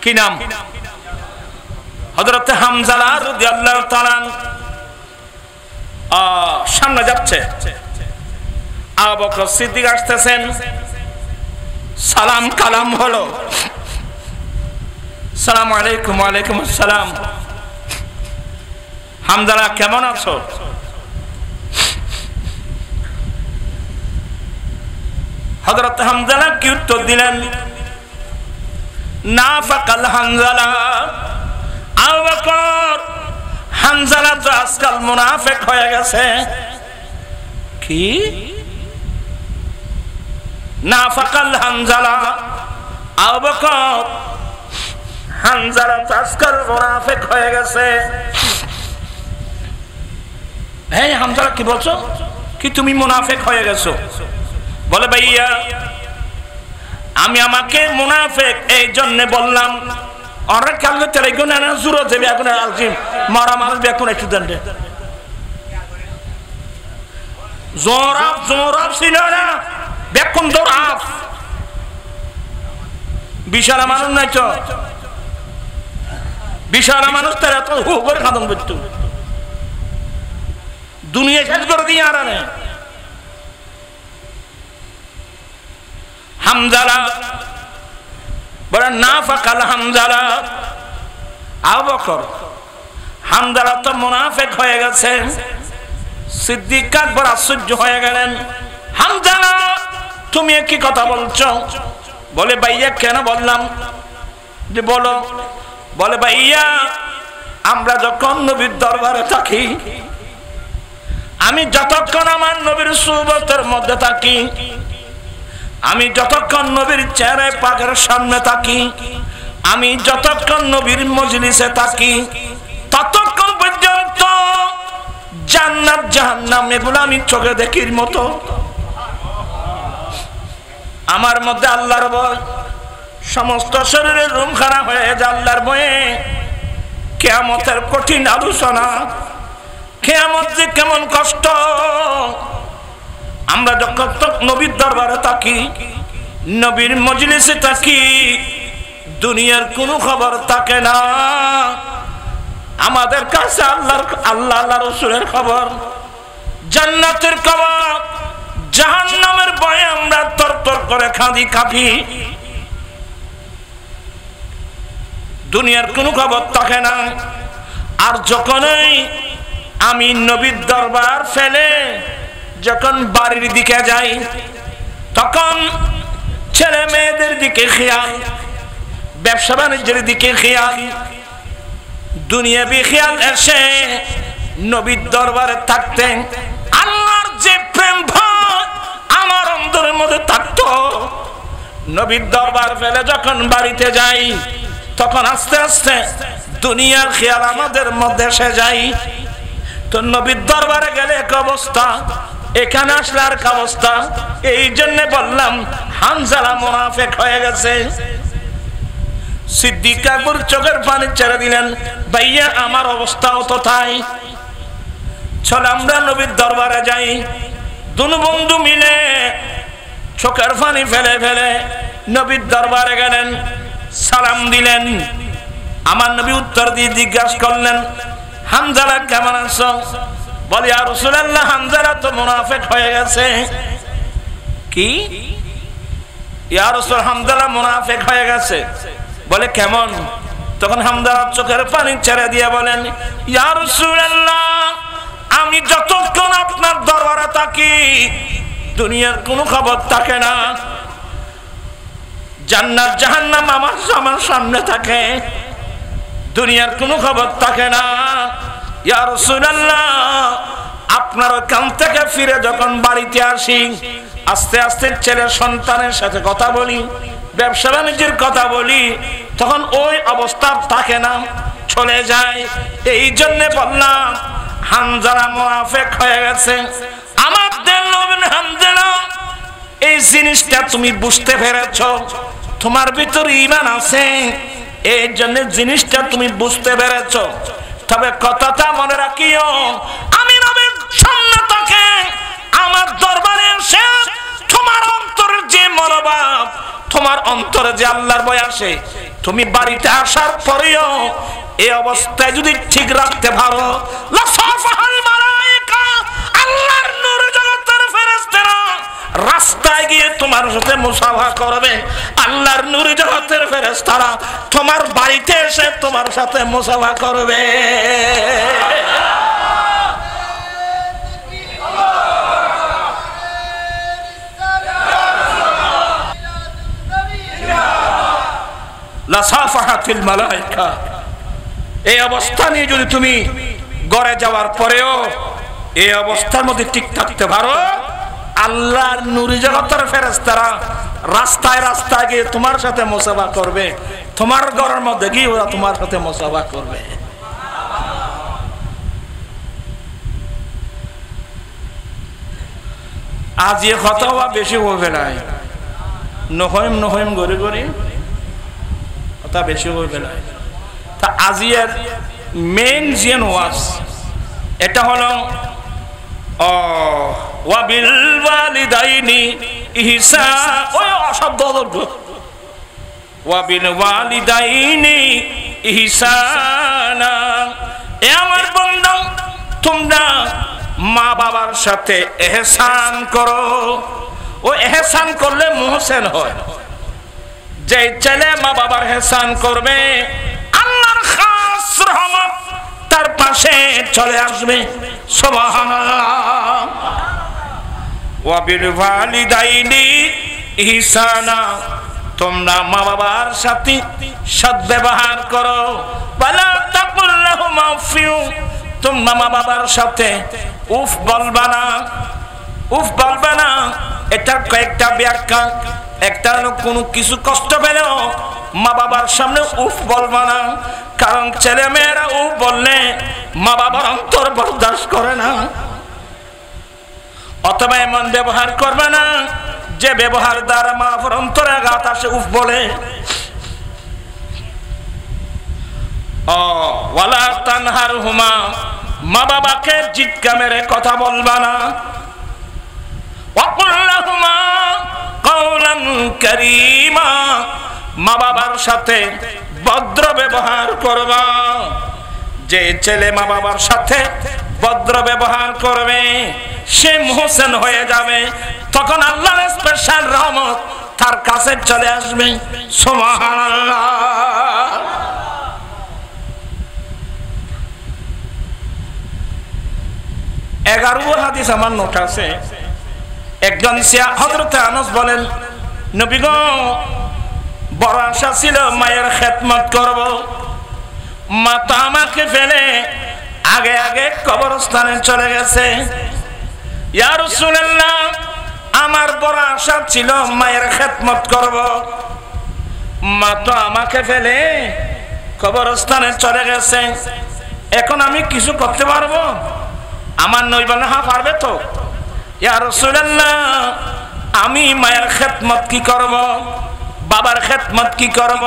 কি নাম? হযরত হানজালা রাদিয়াল্লাহু তাআলা সামনে যাচ্ছে, আবু বকর সিদ্দিক আসতেছেন, সালাম কালাম হলো, সালাম আলাইকুম। ওয়ালাইকুম আসসালাম। হামজালা কেমন আছো? হযরত হামজালা কি উত্তর দিলেন? নাফাকাল হানজালা, আবু বকর হানজালা তো আজকাল মুনাফিক হয়ে গেছে। কি? নাফাকাল হানজালা, আবু বকর হানজালা তো আজকাল মুনাফিক হয়ে গেছে। এই হানজালা কি বলছো? কি তুমি মুনাফিক হয়ে গেছো? বলে ভাইয়া আমি আমাকে মুনাফিক এই জন্য বললাম। ওরা কালকে তেরে গুনা না জুরো দেবে এখন আলজিম মারা মানুষ বেকুন একটু দেন রে জোরাব ছিল না বেকুন দৌড়াব বিশাল মানুষ নাই তো বিশাল মানুষ তারা তো হু করে খাদম করতো দুনিয়া শেষ করে দিয়ে আর হামজালা বলে না ফাকাল হামজালা আবু বকর হামজালা তো মুনাফিক হয়ে গেছে। সিদ্দিক আকবর আশ্চর্য হয়ে গেলেন, হামজালা তুমি কি কথা বলছো? বলে ভাইয়া কেন বললাম? যে বলো। বলে ভাইয়া আমরা যখন নবীর দরবারে থাকি, আমি যতক্ষণ আমার নবীর সুবতের মধ্যে থাকি, আমি যতক্ষণ নবীর চেহারা পাকের সামনে থাকি, আমি যতক্ষণ নবীর মজলিসে থাকি, ততক্ষণ পর্যন্ত জান্নাত জাহান্নাম এগুলো আমি চোখে দেখির মতো। আমার মধ্যে আল্লাহর ভয়, সমস্ত শরীরের রুম খারাপ হয়ে যায় আল্লাহর ভয়ে। কিয়ামতের কঠিন আলোচনা, কিয়ামত যে কেমন কষ্ট। আমরা যখন নবীর দরবারে থাকি, নবীর মজলিসে থাকি, দুনিয়ার কোনো খবর থাকে না। আমাদের কাছে আল্লাহ রাসূলের খবর, জান্নাতের খবর, জাহান্নামের ভয়ে আমরা তরতর করে কাঁপি। দুনিয়ার কোনো খবর থাকে না। আর যখনই আমি নবীর দরবার ফেলে যখন বাড়ির দিকে যাই, তখন ছেলে মেয়েদের দিকে খেয়াল, ব্যবসা বাণিজ্যের দিকে খেয়াল, দুনিয়াবি খেয়াল এসে নবীর দরবারে থাকতেন আল্লাহর যে প্রেম ভয় আমার অন্তরের মধ্যে থাকতো। নবীর দরবার ফেলে যখন বাড়িতে যাই, তখন আস্তে আস্তে দুনিয়ার খেয়াল আমাদের মধ্যে এসে যায়। তো নবীর দরবারে গেলে এক অবস্থা, এখানে আসলে আর এক অবস্থা। এই জন্য বললাম হামজালা মুনাফিক হয়ে গেছে। সিদ্দিক আকবর চোখের পানি ছেড়ে দিলেন, ভাইয়া আমার অবস্থাও তো তাই। চল আমরা নবীর দরবারে যাই। দুনো বন্ধু মিলে চোখের পানি ফেলে ফেলে নবীর দরবারে গেলেন, সালাম দিলেন। আমার নবী উত্তর দিয়ে জিজ্ঞাসা করলেন, হামজালা কেমন আছো? বলে ইয়া রাসূলুল্লাহ, হামজালা তো মুনাফিক হয়ে গেছে। কি ইয়া রাসূল, হামজালা মুনাফিক হয়ে গেছে? বলে কেমন? তখন হামজালা চোখের পানি ছেড়ে দিয়ে বলেন, ইয়া রাসূলুল্লাহ, আমি যতক্ষণ আপনার দরবারে থাকি দুনিয়ার কোনো খবর থাকে না। জান্নাত জাহান্নাম আমার সামনে থাকে, দুনিয়ার কোনো খবর থাকে না। ইয়া রাসূলুল্লাহ, আপনার ওখান থেকে ফিরে যখন বাড়িতে আসি, আস্তে আস্তে ছেলের সন্তানের সাথে কথা বলি, ব্যবসা বাণিজ্যের কথা বলি, তখন ওই অবস্থা থাকে না, চলে যায়। এই জন্য বললাম হামজালা মুনাফিক হয়ে গেছে। আমার নবী হামজালা, এই জিনিসটা তুমি বুঝতে পেরেছো, তোমার ভিতরে ঈমান আছে, এই জন্য জিনিসটা তুমি বুঝতে পেরেছো। তবে কথাটা মনে রাখিও, আমি নবীর সামনে থেকে আমার দরবারে এসে তোমার অন্তরের যে মনোভাব, তোমার অন্তরে যে আল্লাহর ভয় আসে, তুমি বাড়িতে আসার পরেও এই অবস্থায় যদি ঠিক রাখতে পারো, লাসাফাহাল মালায়েকা, আল্লাহর নূর জগতের ফেরেশতারা রাস্তায় গিয়ে তোমার সাথে মুসাফা করবে। আল্লাহর নূর জগতের ফেরেশতারা তোমার বাড়িতে এসে তোমার সাথে মুসাফা করবে। লাসাফাহাতিল মালায়েকা, এই অবস্থা নিয়ে যদি তুমি ঘরে যাওয়ার পরেও এই অবস্থার মধ্যে ঠিক থাকতে পারো, আল্লাহর নূরি জগতের ফেরেশতারা রাস্তায় রাস্তায় গিয়ে তোমার সাথে মুসাফা করবে, তোমার ঘরের মধ্যে গিয়ে ওরা তোমার সাথে মুসাফা করবে। আজ এ কথা বেশি হবে নাই, নহইম গড়ি গড়ি কথা বেশি হয়ে গেল। তা আজিয়ার মেইন যে ওয়াজ এটা হলো ওয়াবিল ওয়ালিদাইনি ইহসান। ওই অশব্দ ওয়াবিল ওয়ালিদাইনি ইহসানা। এ আমার বন্ধু, তোমরা মা বাবার সাথে ইহসান করো। ও ইহসান করলে মুহসিন হয়। যে ছেলে মা বাবার ইহসান করবে, আল্লাহর খাস রহমত তার পাশে চলে আসবে। সুবহানাল্লাহ। ওয়াবিল ওয়ালিদাইনি ইহসানা, তোমরা মা বাবার সাথে সদ্ব্যবহার করো। ওয়ালা তাকুল লাহুমা উফিউ, তোমরা মা বাবার সাথে উফ বলবা না। উফ বলবা না, এটা কয়েকটা ব্যাখ্যা। একটা হলো কোনো কিছু কষ্ট পেলেও মা বাবার সামনে উফ বলবা না, কারণ ছেলে মেয়েরা উফ বললে মা বাবার অন্তর বরদাস্ত করে না। অথবা এমন ব্যবহার করবে না যে ব্যবহার দ্বারা মা বাবার অন্তরে আঘাত আসে উফ বলে। ওয়ালা তানহারহুমা, মা বাবাকে জিৎকা মেরে কথা বলবা না। ওয়াকুল লাহুমা কাওলান কারীমা, মা বাবার সাথে ভদ্র ব্যবহার করবা। যে ছেলে মা বাবার সাথে ভদ্র ব্যবহার করবে সে মুহসিন হয়ে যাবে। তখন আল্লাহর স্পেশাল রহমত তার কাছে চলে আসবে। সুবহানাল্লাহ। 11 হাদিস আমার নোট আছে। একজন হযরত আনাস বলেন, নবী গো, বড় আশা ছিল মায়ের খেদমত করব। মা তো আমাকে ফেলে আগে আগে কবরস্থানে চলে গেছে। ইয়া রাসূলুল্লাহ, আমার বড় আশা ছিল মায়ের খেদমত করব। মা তো আমাকে ফেলে কবরস্থানে চলে গেছে, এখন আমি কিছু করতে পারবো? আমার নবী বলেন, হ্যাঁ পারবে তো। ইয়া রাসূলুল্লাহ, আমি মায়ের খেদমত কি করব, বাবার খেদমত কি করব?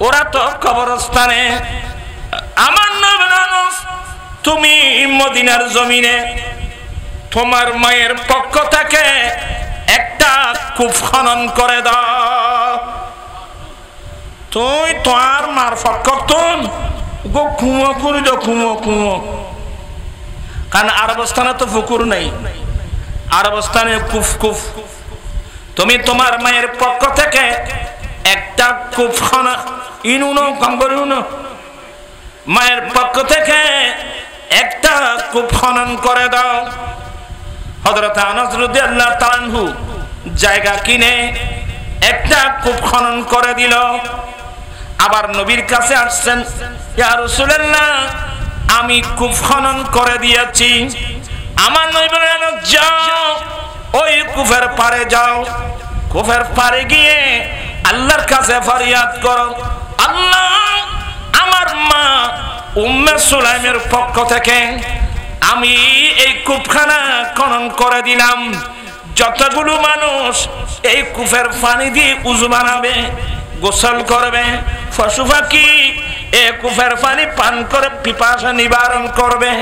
ওরা তো কবরস্থানে। আমার নবী বলেন, তুমি মদিনার জমিনে তোমার মায়ের পক্ষ থেকে একটা কূপ খনন করে দাও। তুই তোমার মার পক্ষ গো কুয়ো করে দাও, কুয়ো। কারণ আরবস্থানে তো পুকুর নেই, আরবস্থানে কূপ। তুমি তোমার মায়ের পক্ষ থেকে একটা কূপ খনন, ইনুনো কম করে মায়ের পক্ষ থেকে একটা কূপ খনন করে দাও। হযরত আনাস রাদিয়াল্লাহু তাআলা আনহু জায়গা কিনে একটা কূপ খনন করে দিল। আবার নবীর কাছে আসছেন, ইয়া রাসূলুল্লাহ, আমি কূপ খনন করে দিয়েছি। আমার নবী বলেন, যাও ওই কূপের পাড়ে যাও। কূপের পাড়ে গিয়ে আল্লাহর কাছে ফরিয়াদ করো, আল্লাহ, আমার মা উম্মে সুলাইমের পক্ষ থেকে আমি এই কূপখানা খনন করে দিলাম। যতগুলো মানুষ এই কূপের পানি দিয়ে উযু বানাবে, গোসল করবে, পশু পাখি এই কূপের পানি পান করে পিপাসা নিবারণ করবে,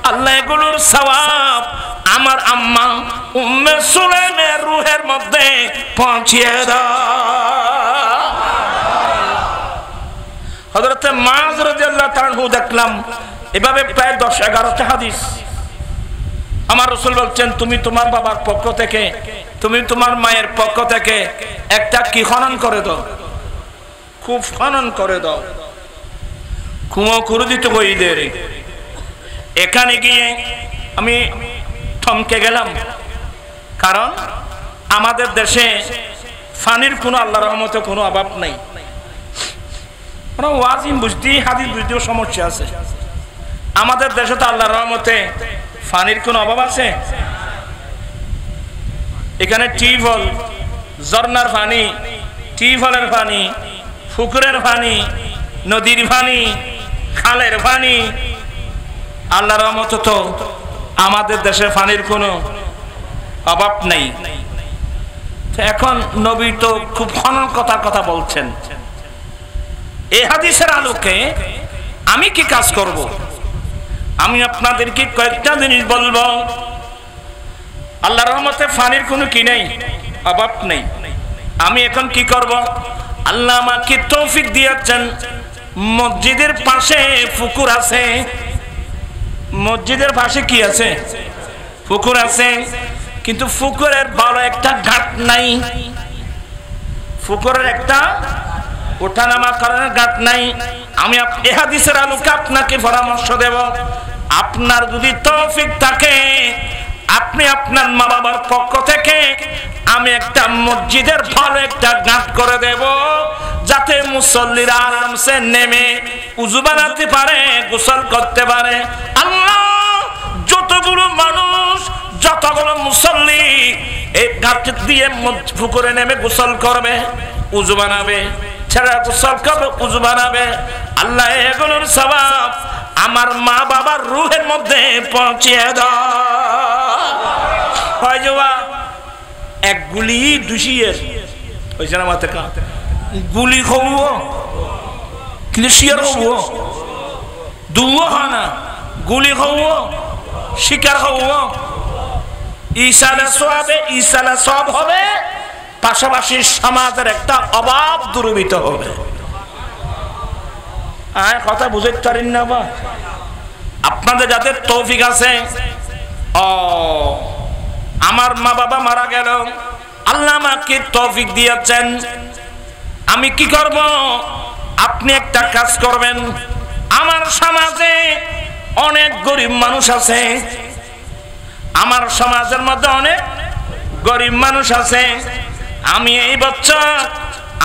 আল্লাহ এগুলোর সওয়াব আমার আম্মা উম্মে সুলাইমের রূহের মধ্যে পৌঁছিয়ে দাও। হযরত মুআয রাদিয়াল্লাহু তাআলা আনহু দেখলাম এভাবে প্রায় 10-11টা হাদিস। আমার রাসূল বলছেন, তুমি তোমার বাবার পক্ষ থেকে, তুমি তোমার মায়ের পক্ষ থেকে একটা কি খনন করে দাও, কূপ খনন করে দাও। কুয়ো করে দিতে বইদের। এখানে গিয়ে আমি থমকে গেলাম, কারণ আমাদের দেশে পানির কোনো আল্লাহর রহমতে কোনো অভাব নাই। ওয়াজিম বুঝতে, হাদিস বুঝতেও সমস্যা আছে। আমাদের দেশে তো আল্লাহর রহমতে পানির কোনো অভাব আছে? এখানে টিউবওয়েল, ঝর্ণার পানি, টিউবওয়েলের পানি, পুকুরের পানি, নদীর পানি, খালের পানি, আল্লাহর রহমতে তো আমাদের দেশে পানির কোনো অভাব নেই। এখন নবী তো খুব খনন কথা বলছেন। এই হাদিসের আলোকে আমি কি কাজ করব? আমি আপনাদেরকে কয়েকটা জিনিস বলবো। আল্লাহর রহমতে পানির কোনো কি নেই, অভাব নেই। আমি এখন কি করব? আল্লাহ আমাকে তৌফিক দিয়েছেন, মসজিদের পাশে পুকুর আছে। মসজিদের পাশে কি আছে? পুকুর আছে, কিন্তু পুকুরের বড় একটা ঘাট নাই। পুকুরের একটা ওঠানামা করার ঘাট নাই। আমি এই হাদিসের আলোকে আপনাকে পরামর্শ দেব, আপনার যদি তৌফিক থাকে আপনি আপনার মা বাবার পক্ষ থেকে আমি একটা মসজিদের ভালো একটা ঘাট করে দেব, যাতে মুসল্লিরা আরামসে নেমে উযু বানাতে পারে, গোসল করতে পারে। আল্লাহ যতগুলো মানুষ, যতগুলো মুসল্লি এই ঘাট দিয়ে পুকুরে নেমে গোসল করবে, উযু বানাবে, ছেড়ে গোসল করবে, উযু বানাবে, আল্লাহ এগুলোর সওয়াব আমার মা বাবার রূহের মধ্যে পৌঁছিয়ে দাও। এক গুলি দুশিয়ের হয়েছে না মাথা কা গুলি খাবো ক্লিশিয়ার হবো দুও হানা গুলি খাবো শিকার হবো। ইসালে সব হবে, পাশাপাশি সমাজের একটা অভাব দূরীভূত হবে। কথা বুঝতে পারেন না বা? আপনাদের যাদের তৌফিক আছে, আমার মা বাবা মারা গেল, আল্লাহ আমাকে তৌফিক দিয়েছেন, আমি কি করব? আপনি একটা কাজ করবেন। আমার সমাজে অনেক গরিব মানুষ আছে, আমার সমাজের মধ্যে অনেক গরিব মানুষ আছে। আমি এই বছর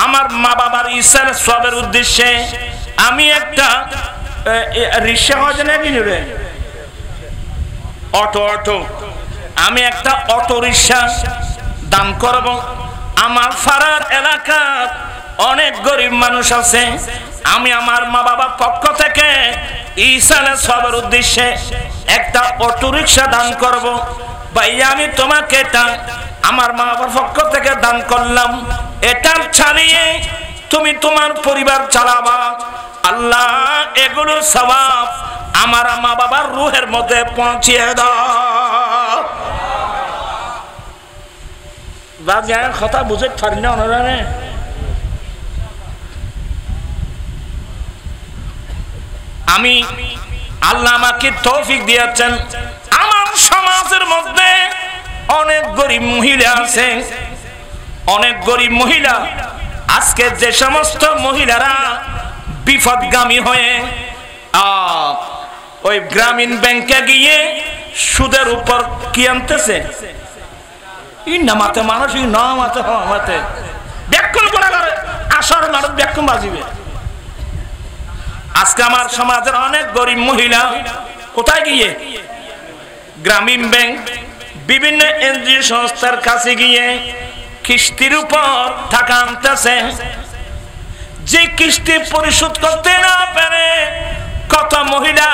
আমার মা বাবার ইসার সবের উদ্দেশ্যে আমি একটা রিক্সা হয় না কিনে রে অটো আমি একটা অটো রিক্সা দান করব। আমার পাড়ার এলাকার অনেক গরিব মানুষ আছে, আমি আমার মা বাবার পক্ষ থেকে ঈসার সবের উদ্দেশ্যে একটা অটো রিক্সা দান করব। ভাই আমি তোমাকে এটা আমার মা বাবার পক্ষ থেকে দান করলাম, এটা চালিয়ে তুমি তোমার পরিবার চালাবা। আল্লাহ এগুলোর সওয়াব আমার মা বাবার রূহের মধ্যে পৌঁছিয়ে দাও। কথা বুঝে পারি না ওনারা। আমি আল্লাহ আমাকে তৌফিক দিয়েছেন, আমার সমাজের মধ্যে অনেক গরিব মহিলা আছে, অনেক গরিব মহিলা। আজকে যে সমস্ত মহিলারা বিপদগামী হয়ে ওই গ্রামীণ ব্যাংকে গিয়ে সুদের উপর কি আনতেছে, নামাতে মানুষ নামাতে হমাতে ব্যাকুল করে আসার মানুষ ব্যাকুল বাজিবে। আজকে আমার সমাজের অনেক গরিব মহিলা কোথায় গিয়ে গ্রামীণ ব্যাংক বিভিন্ন এনজিও সংস্থার কাছে গিয়ে কিস্তির উপর টাকা আনতেছে। যে কিস্তি পরিশোধ করতে না পারে কত মহিলা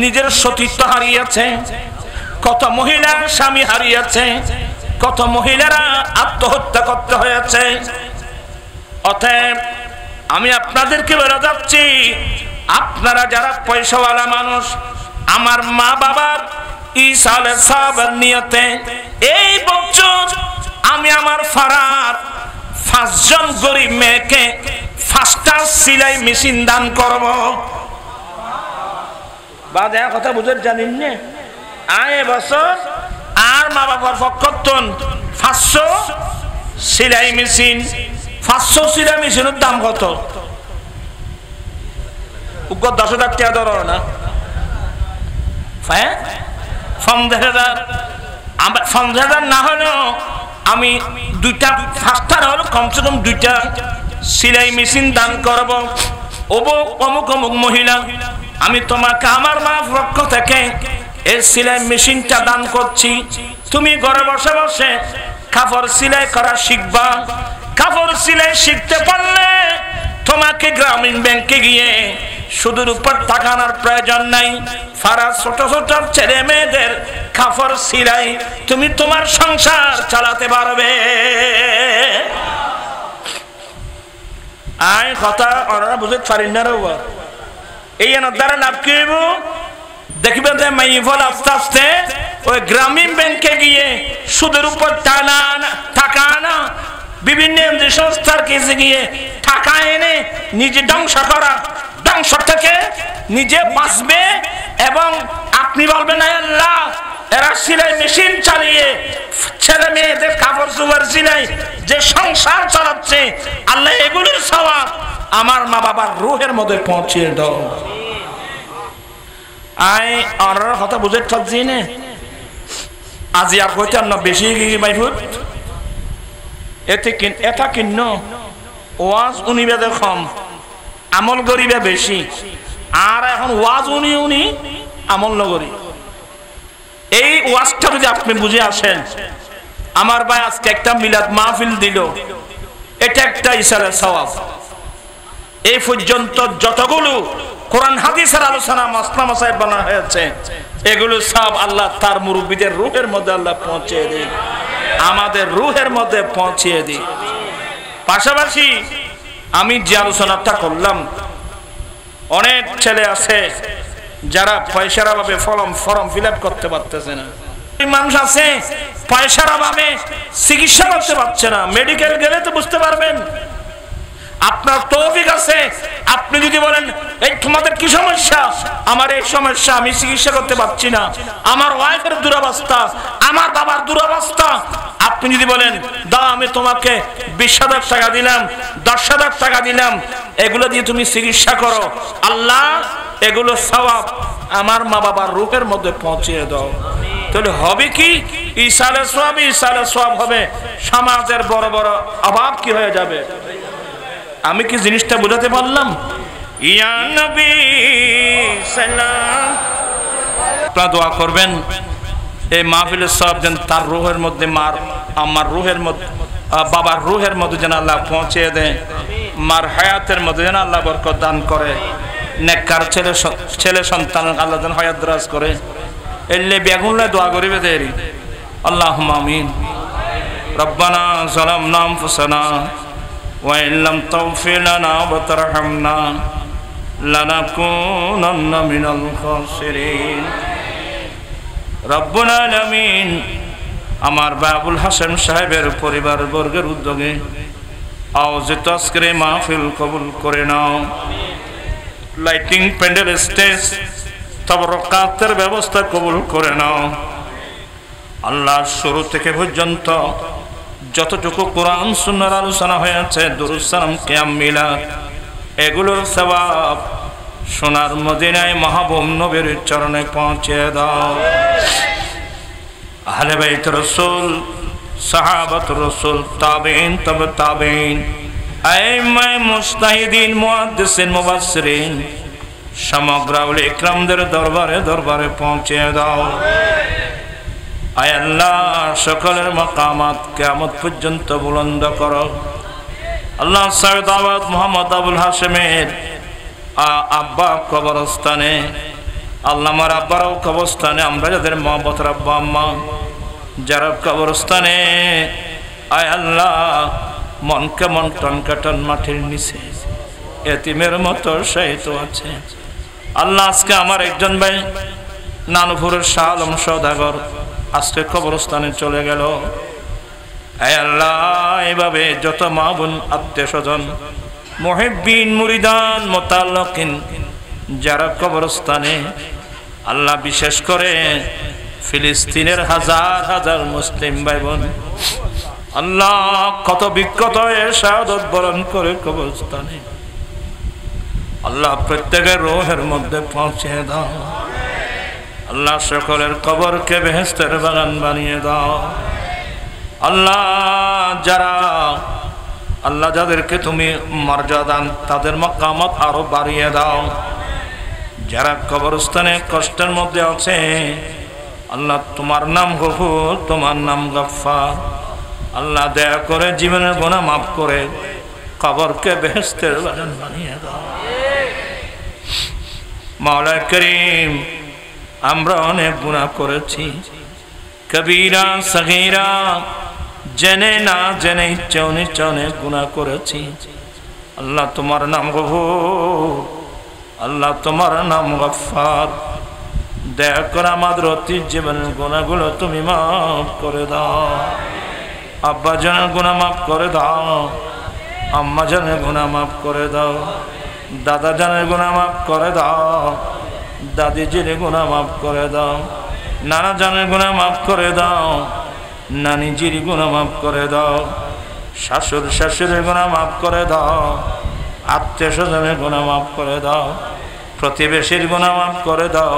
নিজের সতীত্ব হারিয়েছে, কত মহিলার স্বামী হারিয়েছে, কত মহিলারা আত্মহত্যা করতে হয়েছে। অতএব আমি আপনাদেরকে বলে যাচ্ছি, আপনারা যারা পয়সাওয়ালা মানুষ, আমার মা বাবার ইসালে সাবের নিয়তে এই বছর আমি আমার ফারার 5 জন গরিব মেয়েকে 5টা সেলাই মেশিন দান করব। বা দেখা কথা বুঝে জানেন না, আয় বছর আর মা বাবার পক্ষতন 500 সেলাই মেশিন। 500 সেলাই মেশিনের দাম কত? 10,000 টাকা ধরো না, 50,000 না হলেও আমি 2টা 5টা হলো কমসে কম 2টা সেলাই মেশিন দান করব। অমুক অমুক মহিলা, আমি তোমাকে আমার মা পক্ষ থেকে এই সেলাই মেশিনটা দান করছি। তুমি ঘরে বসে বসে কাপড় সেলাই করা শিখবা। কাপড় সেলাই শিখতে পারলে তোমাকে গ্রামীণ ব্যাংকে গিয়ে সুদের উপর তাকানোর প্রয়োজন নাই। ফারা ছোট ছোট ছেলে মেয়েদের কাপড় সিলাই, তুমি তোমার সংসার চালাতে পারবে। আই কথা ওরা বুঝতে পারি না রে। এই দ্বারা লাভ কি হইব? দেখবে যে মাইফল আস্তে আস্তে ওই গ্রামীণ ব্যাংকে গিয়ে সুদের উপর টাকা আনা, বিভিন্ন সংস্থার কাছে গিয়ে টাকা এনে নিজে ধ্বংস করা, ধ্বংস থেকে নিজে বাঁচবে। এবং আপনি বলবেন আল্লাহ এরা সিলাই মেশিন চালিয়ে ছেলে মেয়েদের কাপড় চোপড় সিলাই যে সংসার চালাচ্ছে, আল্লাহ এগুলির সওয়াব আমার মা বাবার রুহের মধ্যে পৌঁছিয়ে দাও। আই আর কথা বুঝে থাকছি না আজি আর হইতে না বেশি মাইফুট এতে এটা কিন্ন ওয়াজ উনিবে কম, আমল গরিবে বেশি। আর এখন ওয়াজ উনি আমল নগরী। এই ওয়াজটা যদি আপনি বুঝে আসেন, আমার ভাই আজকে একটা মিলাদ মাহফিল দিল, এটা একটা ইশারার সওয়াব। এই পর্যন্ত যতগুলো কোরআন হাদিসের আলোচনা মাসনা মাসায় বানানো হয়েছে, এগুলো সব আল্লাহ তার মুরব্বীদের রুহের মধ্যে আল্লাহ পৌঁছিয়ে দিন, আমাদের রুহের মধ্যে পৌঁছিয়ে দিন। পাশাপাশি আমি যে আলোচনাটা করলাম, অনেক ছেলে আছে যারা পয়সার অভাবে ফর্ম ফিল আপ করতে পারতেছে না। মানুষ আছে পয়সার অভাবে চিকিৎসা করতে পারছে না। মেডিকেল গেলে তো বুঝতে পারবেন। আপনার তৌফিক আছে, আপনি যদি বলেন এই তোমাদের কি সমস্যা, আমার এই সমস্যা, আমি চিকিৎসা করতে পারছি না, আমার ওয়াইফের দুরবস্থা, আমার বাবার দুরবস্থা, আপনি যদি বলেন দাও আমি তোমাকে 20,000 টাকা দিলাম, 10,000 টাকা দিলাম, এগুলো দিয়ে তুমি চিকিৎসা করো, আল্লাহ এগুলো সওয়াব আমার মা বাবার রূপের মধ্যে পৌঁছিয়ে দাও। তাহলে হবে কি? ইসালে সওয়াব হবে, সমাজের বড় বড় অভাব কি হয়ে যাবে। আমি কি জিনিসটা বোঝাতে পারলাম? ইয়া নবী সালাম, আপনারা দোয়া করবেন এই মাহফিলের সব যেন তার রূহের মধ্যে, আমার রূহের মধ্যে, বাবার রূহের মধ্যে যেন আল্লাহ পৌঁছে দেয়, মার হায়াতের মধ্যে যেন আল্লাহ বরকত দান করে, নেককার ছেলে সন্তান আল্লাহ যেন হায়াত দরাজ করে। এলে বেগুনলে দোয়া করিবে দেরি। আল্লাহুম্মা আমিন। রব্বানা যালামনা আনফুসানা وإن لم تغفر لنا وترحمنا لنكونن من الخاسرين رب العالمين। আমার বাবুল হাসান সাহেবের পরিবার বর্গের উদ্যোগে আয়োজিত আজকের মাহফিল কবুল করে নাও। লাইটিং, প্যান্ডেল, স্টেজ, তবরকাতের ব্যবস্থা কবুল করে নাও। আল্লাহ শুরু থেকে পর্যন্ত যতটুকু কোরআন সুন্নাহর আলোচনা হয়েছে, দুরূদ সালাম, কিয়াম, মিলাদ, এগুলোর সওয়াব সোনার মদিনায় মাহবুব নবীর চরণে পৌঁছে দাও। আহলে বাইত রাসূল, সাহাবাত রাসূল, তাবেঈন, তবে তাবেঈন, আইম্মায়ে মুজতাহিদিন, মুহাদ্দিসিন, মুফাসসিরিন, সমগ্র আউলিয়া ইকরামদের দরবারে দরবারে পৌঁছে দাও। আয় আল্লাহ সকলের মাকামাত কিয়ামত পর্যন্ত বুলন্দ করো। আল্লাহ সৈয়দ আওয়াজ মোহাম্মদ আবুল হাশেমের আব্বা কবরস্থানে, আল্লাহ আমার আব্বারাও কবরস্থানে, আমরা যাদের মহব্বতের আব্বা আম্মা যারা কবরস্থানে, আয় আল্লাহ মনকে মন টনকাটন মাটির নিচে এতিমের মতো শায়িত আছে। আল্লাহ আজকে আমার একজন ভাই নানুপুরের শাহ আলম সওদাগর আজকে কবরস্থানে চলে গেল। আয় আল্লাহ এভাবে যত মা বোন, আত্মীয় স্বজন, মুহিব্বিন, মুরিদান, মুতাল্লিকিন যারা কবরস্থানে, আল্লাহ বিশেষ করে ফিলিস্তিনের হাজার হাজার মুসলিম ভাই বোন, আল্লাহ কত বিক্ষত হয়ে শাহাদত বরণ করে কবরস্থানে, আল্লাহ প্রত্যেকের রূহের মধ্যে পৌঁছে দাও। আল্লাহ সকলের কবরকে বেহেশতের বাগান বানিয়ে দাও। আল্লাহ যারা, আল্লাহ যাদেরকে তুমি মর্যাদা, তাদের মাকামাত আরো বাড়িয়ে দাও। যারা কবরস্থানে কষ্টের মধ্যে আছে, আল্লাহ তোমার নাম গফুর, তোমার নাম গফফার, আল্লাহ দয়া করে জীবনের গুনাহ মাফ করে কবরকে বেহেশতের বাগান বানিয়ে দাও। মাওলা করিম আমরা অনেক গুনাহ করেছি, কবিরা সগীরা, জেনে না জেনে ইচ্ছে অনিচ্ছে অনেক গুনাহ করেছি। আল্লাহ তোমার নাম গফুর, আল্লাহ তোমার নাম গফফার। দয়া করে আমাদের অতীত জীবনের গুনাহগুলো তুমি মাফ করে দাও। আব্বা জানের গুনাহ মাফ করে দাও, আম্মা জানের গুনাহ মাফ করে দাও, দাদা জানের গুনাহ মাফ করে দাও, দাদিজির গুনাহ মাফ করে দাও, নানা জানের গুনাহ মাফ করে দাও, নানিজির গুনাহ মাফ করে দাও, শাশুড় শাশুড়ির গুনাহ মাফ করে দাও, আত্মীয় স্বজনের গুনাহ মাফ করে দাও, প্রতিবেশীর গুনাহ মাফ করে দাও।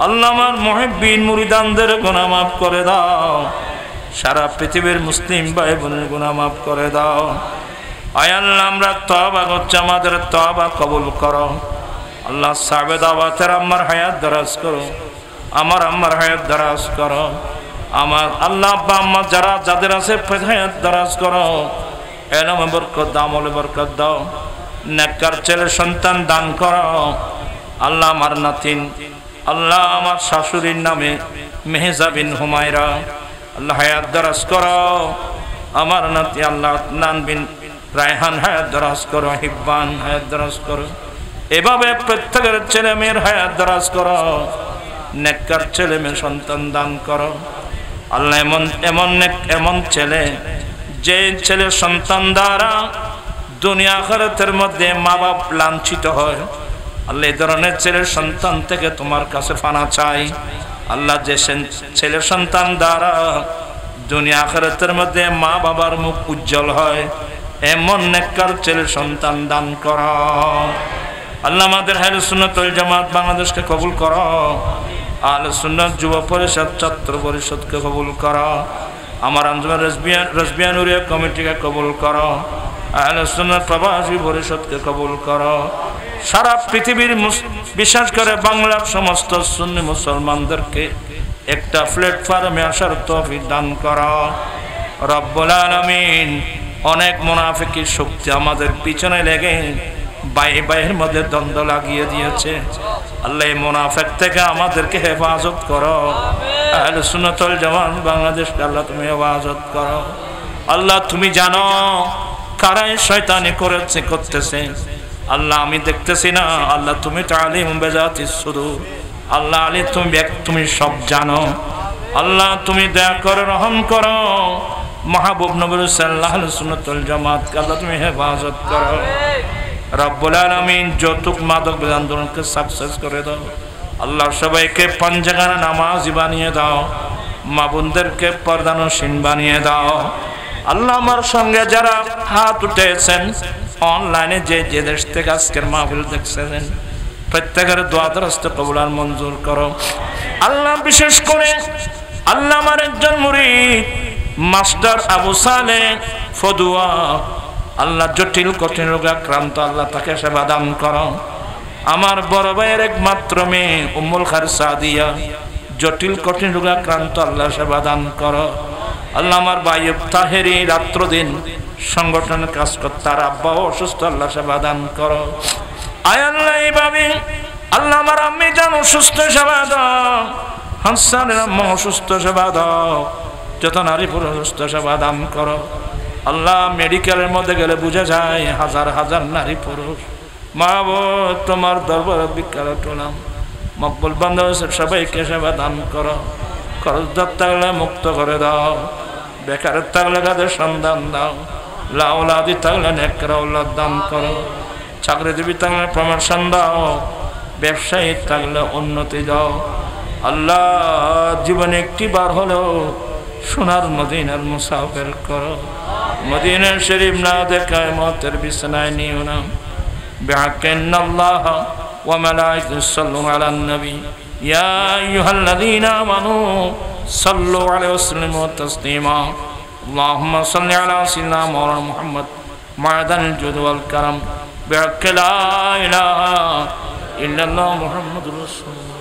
আল্লাহ আমার মুহিব্বিন মুরিদানদের গুনাহ মাফ করে দাও। সারা পৃথিবীর মুসলিম ভাই বোনের গুনাহ মাফ করে দাও। আয় আল্লাহ আমরা তওবা করছি, আমাদের তওবা কবুল করো। আল্লাহ সাবেদ আবাতের আম্মার হায়াত দারাজ করো, আমার আম্মার হায়াত দারাজ করো। আমার আল্লাহ আব্বা আম্মা যারা যাদের আছে হায়াত দারাজ করো। এলমে বরকত দাও, আমলে বরকত দাও, নেককার ছেলে সন্তান দান করো। আল্লাহ আমার নাতিন, আল্লাহ আমার শাশুড়ির নামে মেহজা বিন হুমায়রা, আল্লাহ হায়াত দারাজ করো। আমার নাতি আল্লাহ নান বিন রায়হান হায়াত দারাজ করো, হিব্বান হায়াত দারাজ করো। এভাবে প্রত্যেকের ছেলে মেয়ের হায়াত দারাজ করো, নেককার ছেলে মেয়ে সন্তান দান করো। আল্লাহ এমন ছেলে, যে ছেলে সন্তান দ্বারা দুনিয়া আখিরাতের মধ্যে মা বাপ লাঞ্ছিত হয়, আল্লাহ এই ধরনের ছেলের সন্তান থেকে তোমার কাছে পানা চাই। আল্লাহ যে ছেলে সন্তান দ্বারা দুনিয়া আখিরাতের মধ্যে মা বাবার মুখ উজ্জ্বল হয়, এমন নেককার ছেলে সন্তান দান করো। আল্লাহ আমাদের আহলে সুন্নাত ওয়াল জামাত বাংলাদেশকে কবুল করো। আহলে সুন্নাত যুব পরিষদ ছাত্র পরিষদকে কবুল করো। আমার আঞ্জুমান রাসবিয়া নুরিয়া কমিটিকে কবুল করো। আহলে সুন্নাত প্রবাসী পরিষদকে কবুল করো। সারা পৃথিবীর বিশেষ করে বাংলার সমস্ত সুন্নি মুসলমানদেরকে একটা প্ল্যাটফর্মে আসার তৌফিক দান করো রব্বুল আলামিন। অনেক মুনাফিকের শক্তি আমাদের পিছনে লেগে ভাইয়ের মধ্যে দ্বন্দ্ব লাগিয়ে দিয়েছে। আল্লাহ এই মুনাফিক থেকে আমাদেরকে হেফাজত করো। আহলে সুন্নাত ওয়াল জামাত বাংলাদেশকে আল্লাহ তুমি হেফাজত করো। আল্লাহ তুমি জানো কারাই শয়তানি করতেছে। আল্লাহ আমি দেখতেছি না, আল্লাহ তুমি তো আলিম বেজাতিস সুদূর। আল্লাহ আলী তুমি সব জানো। আল্লাহ তুমি দয়া করে রহম করো। মাহবুব নবী সাল্লাল্লাহু আলাইহি সুন্নাত ওয়াল জামাত আল্লাহ তুমি হেফাজত করো রব্বুল আলামিন। যৌতুক মাদক আন্দোলনকে সাকসেস করে দাও। আল্লাহ সবাইকে পাঁচগানা নামাজি বানিয়ে দাও। মা বোনদেরকে পর্দানশীল বানিয়ে দাও। আল্লাহ আমার সঙ্গে যারা হাত উঠেছেন অনলাইনে, যে দেশ থেকে আজকের মাহফিল দেখছেন, প্রত্যেকের দোয়া দরখাস্ত কবুল আর মঞ্জুর করো। আল্লাহ বিশেষ করে আল্লাহ আমার একজন মুরিদ মাস্টার আবু সালেহ ফদুয়া, আল্লাহ জটিল কঠিন রোগে আক্রান্ত, আল্লাহ তাকে সেবা দান করো। আমার বড় ভাইয়ের একমাত্র মেয়ে উম্মুল খায়ের সাদিয়া জটিল কঠিন রোগে আক্রান্ত, আল্লাহ সেবা দান করো। আল্লাহ আমার ভাই তাহেরি রাত্র দিন সংগঠনের কাজ করতে, তার আব্বাও অসুস্থ, আল্লাহ সেবা দান করো। আয় আল্লাহ এইভাবে আল্লাহ আমার আম্মি জান অসুস্থ সেবা দাও, হাসানের আম্মা অসুস্থ সেবা দাও, যত নারী পুরুষ অসুস্থ সেবা দান করো। আল্লাহ মেডিকেলের মধ্যে গেলে বুঝা যায় হাজার হাজার নারী পুরুষ। মা বোন তোমার দরবারে বিকার টোলাম, মকবুল বান্দা সবাইকে সেবা দান করো। খরচদার থাকলে মুক্ত করে দাও, বেকার থাকলে কাদের সন্ধান দাও, লাউলাদি থাকলে নেকর আওলাদ দান করো, চাকরিজীবী থাকলে প্রমোশন দাও, ব্যবসায়ী থাকলে উন্নতি দাও। আল্লাহ জীবনে একটি বার হলেও সোনার মদিনার মুসাফির করো। মদিনার শরীফ না দেখায় মতের বিছানায় নিও না। বিহাক্কিনাল্লাহ ওয়া মালাইকাতুহু সাল্লু আলান নবী ইয়া আইয়ুহাল্লাযীনা আমানু সাল্লু আলাইহি ওয়া সাল্লিমু তাসলিমা। আল্লাহুম্মা সাল্লি আলা সাইয়্যিদিনা মাওলানা মুহাম্মদ মা'দাল জুদ ওয়াল কারাম বিহাক্কি লা ইলাহা ইল্লাল্লাহ মুহাম্মাদুর রাসূলুল্লাহ।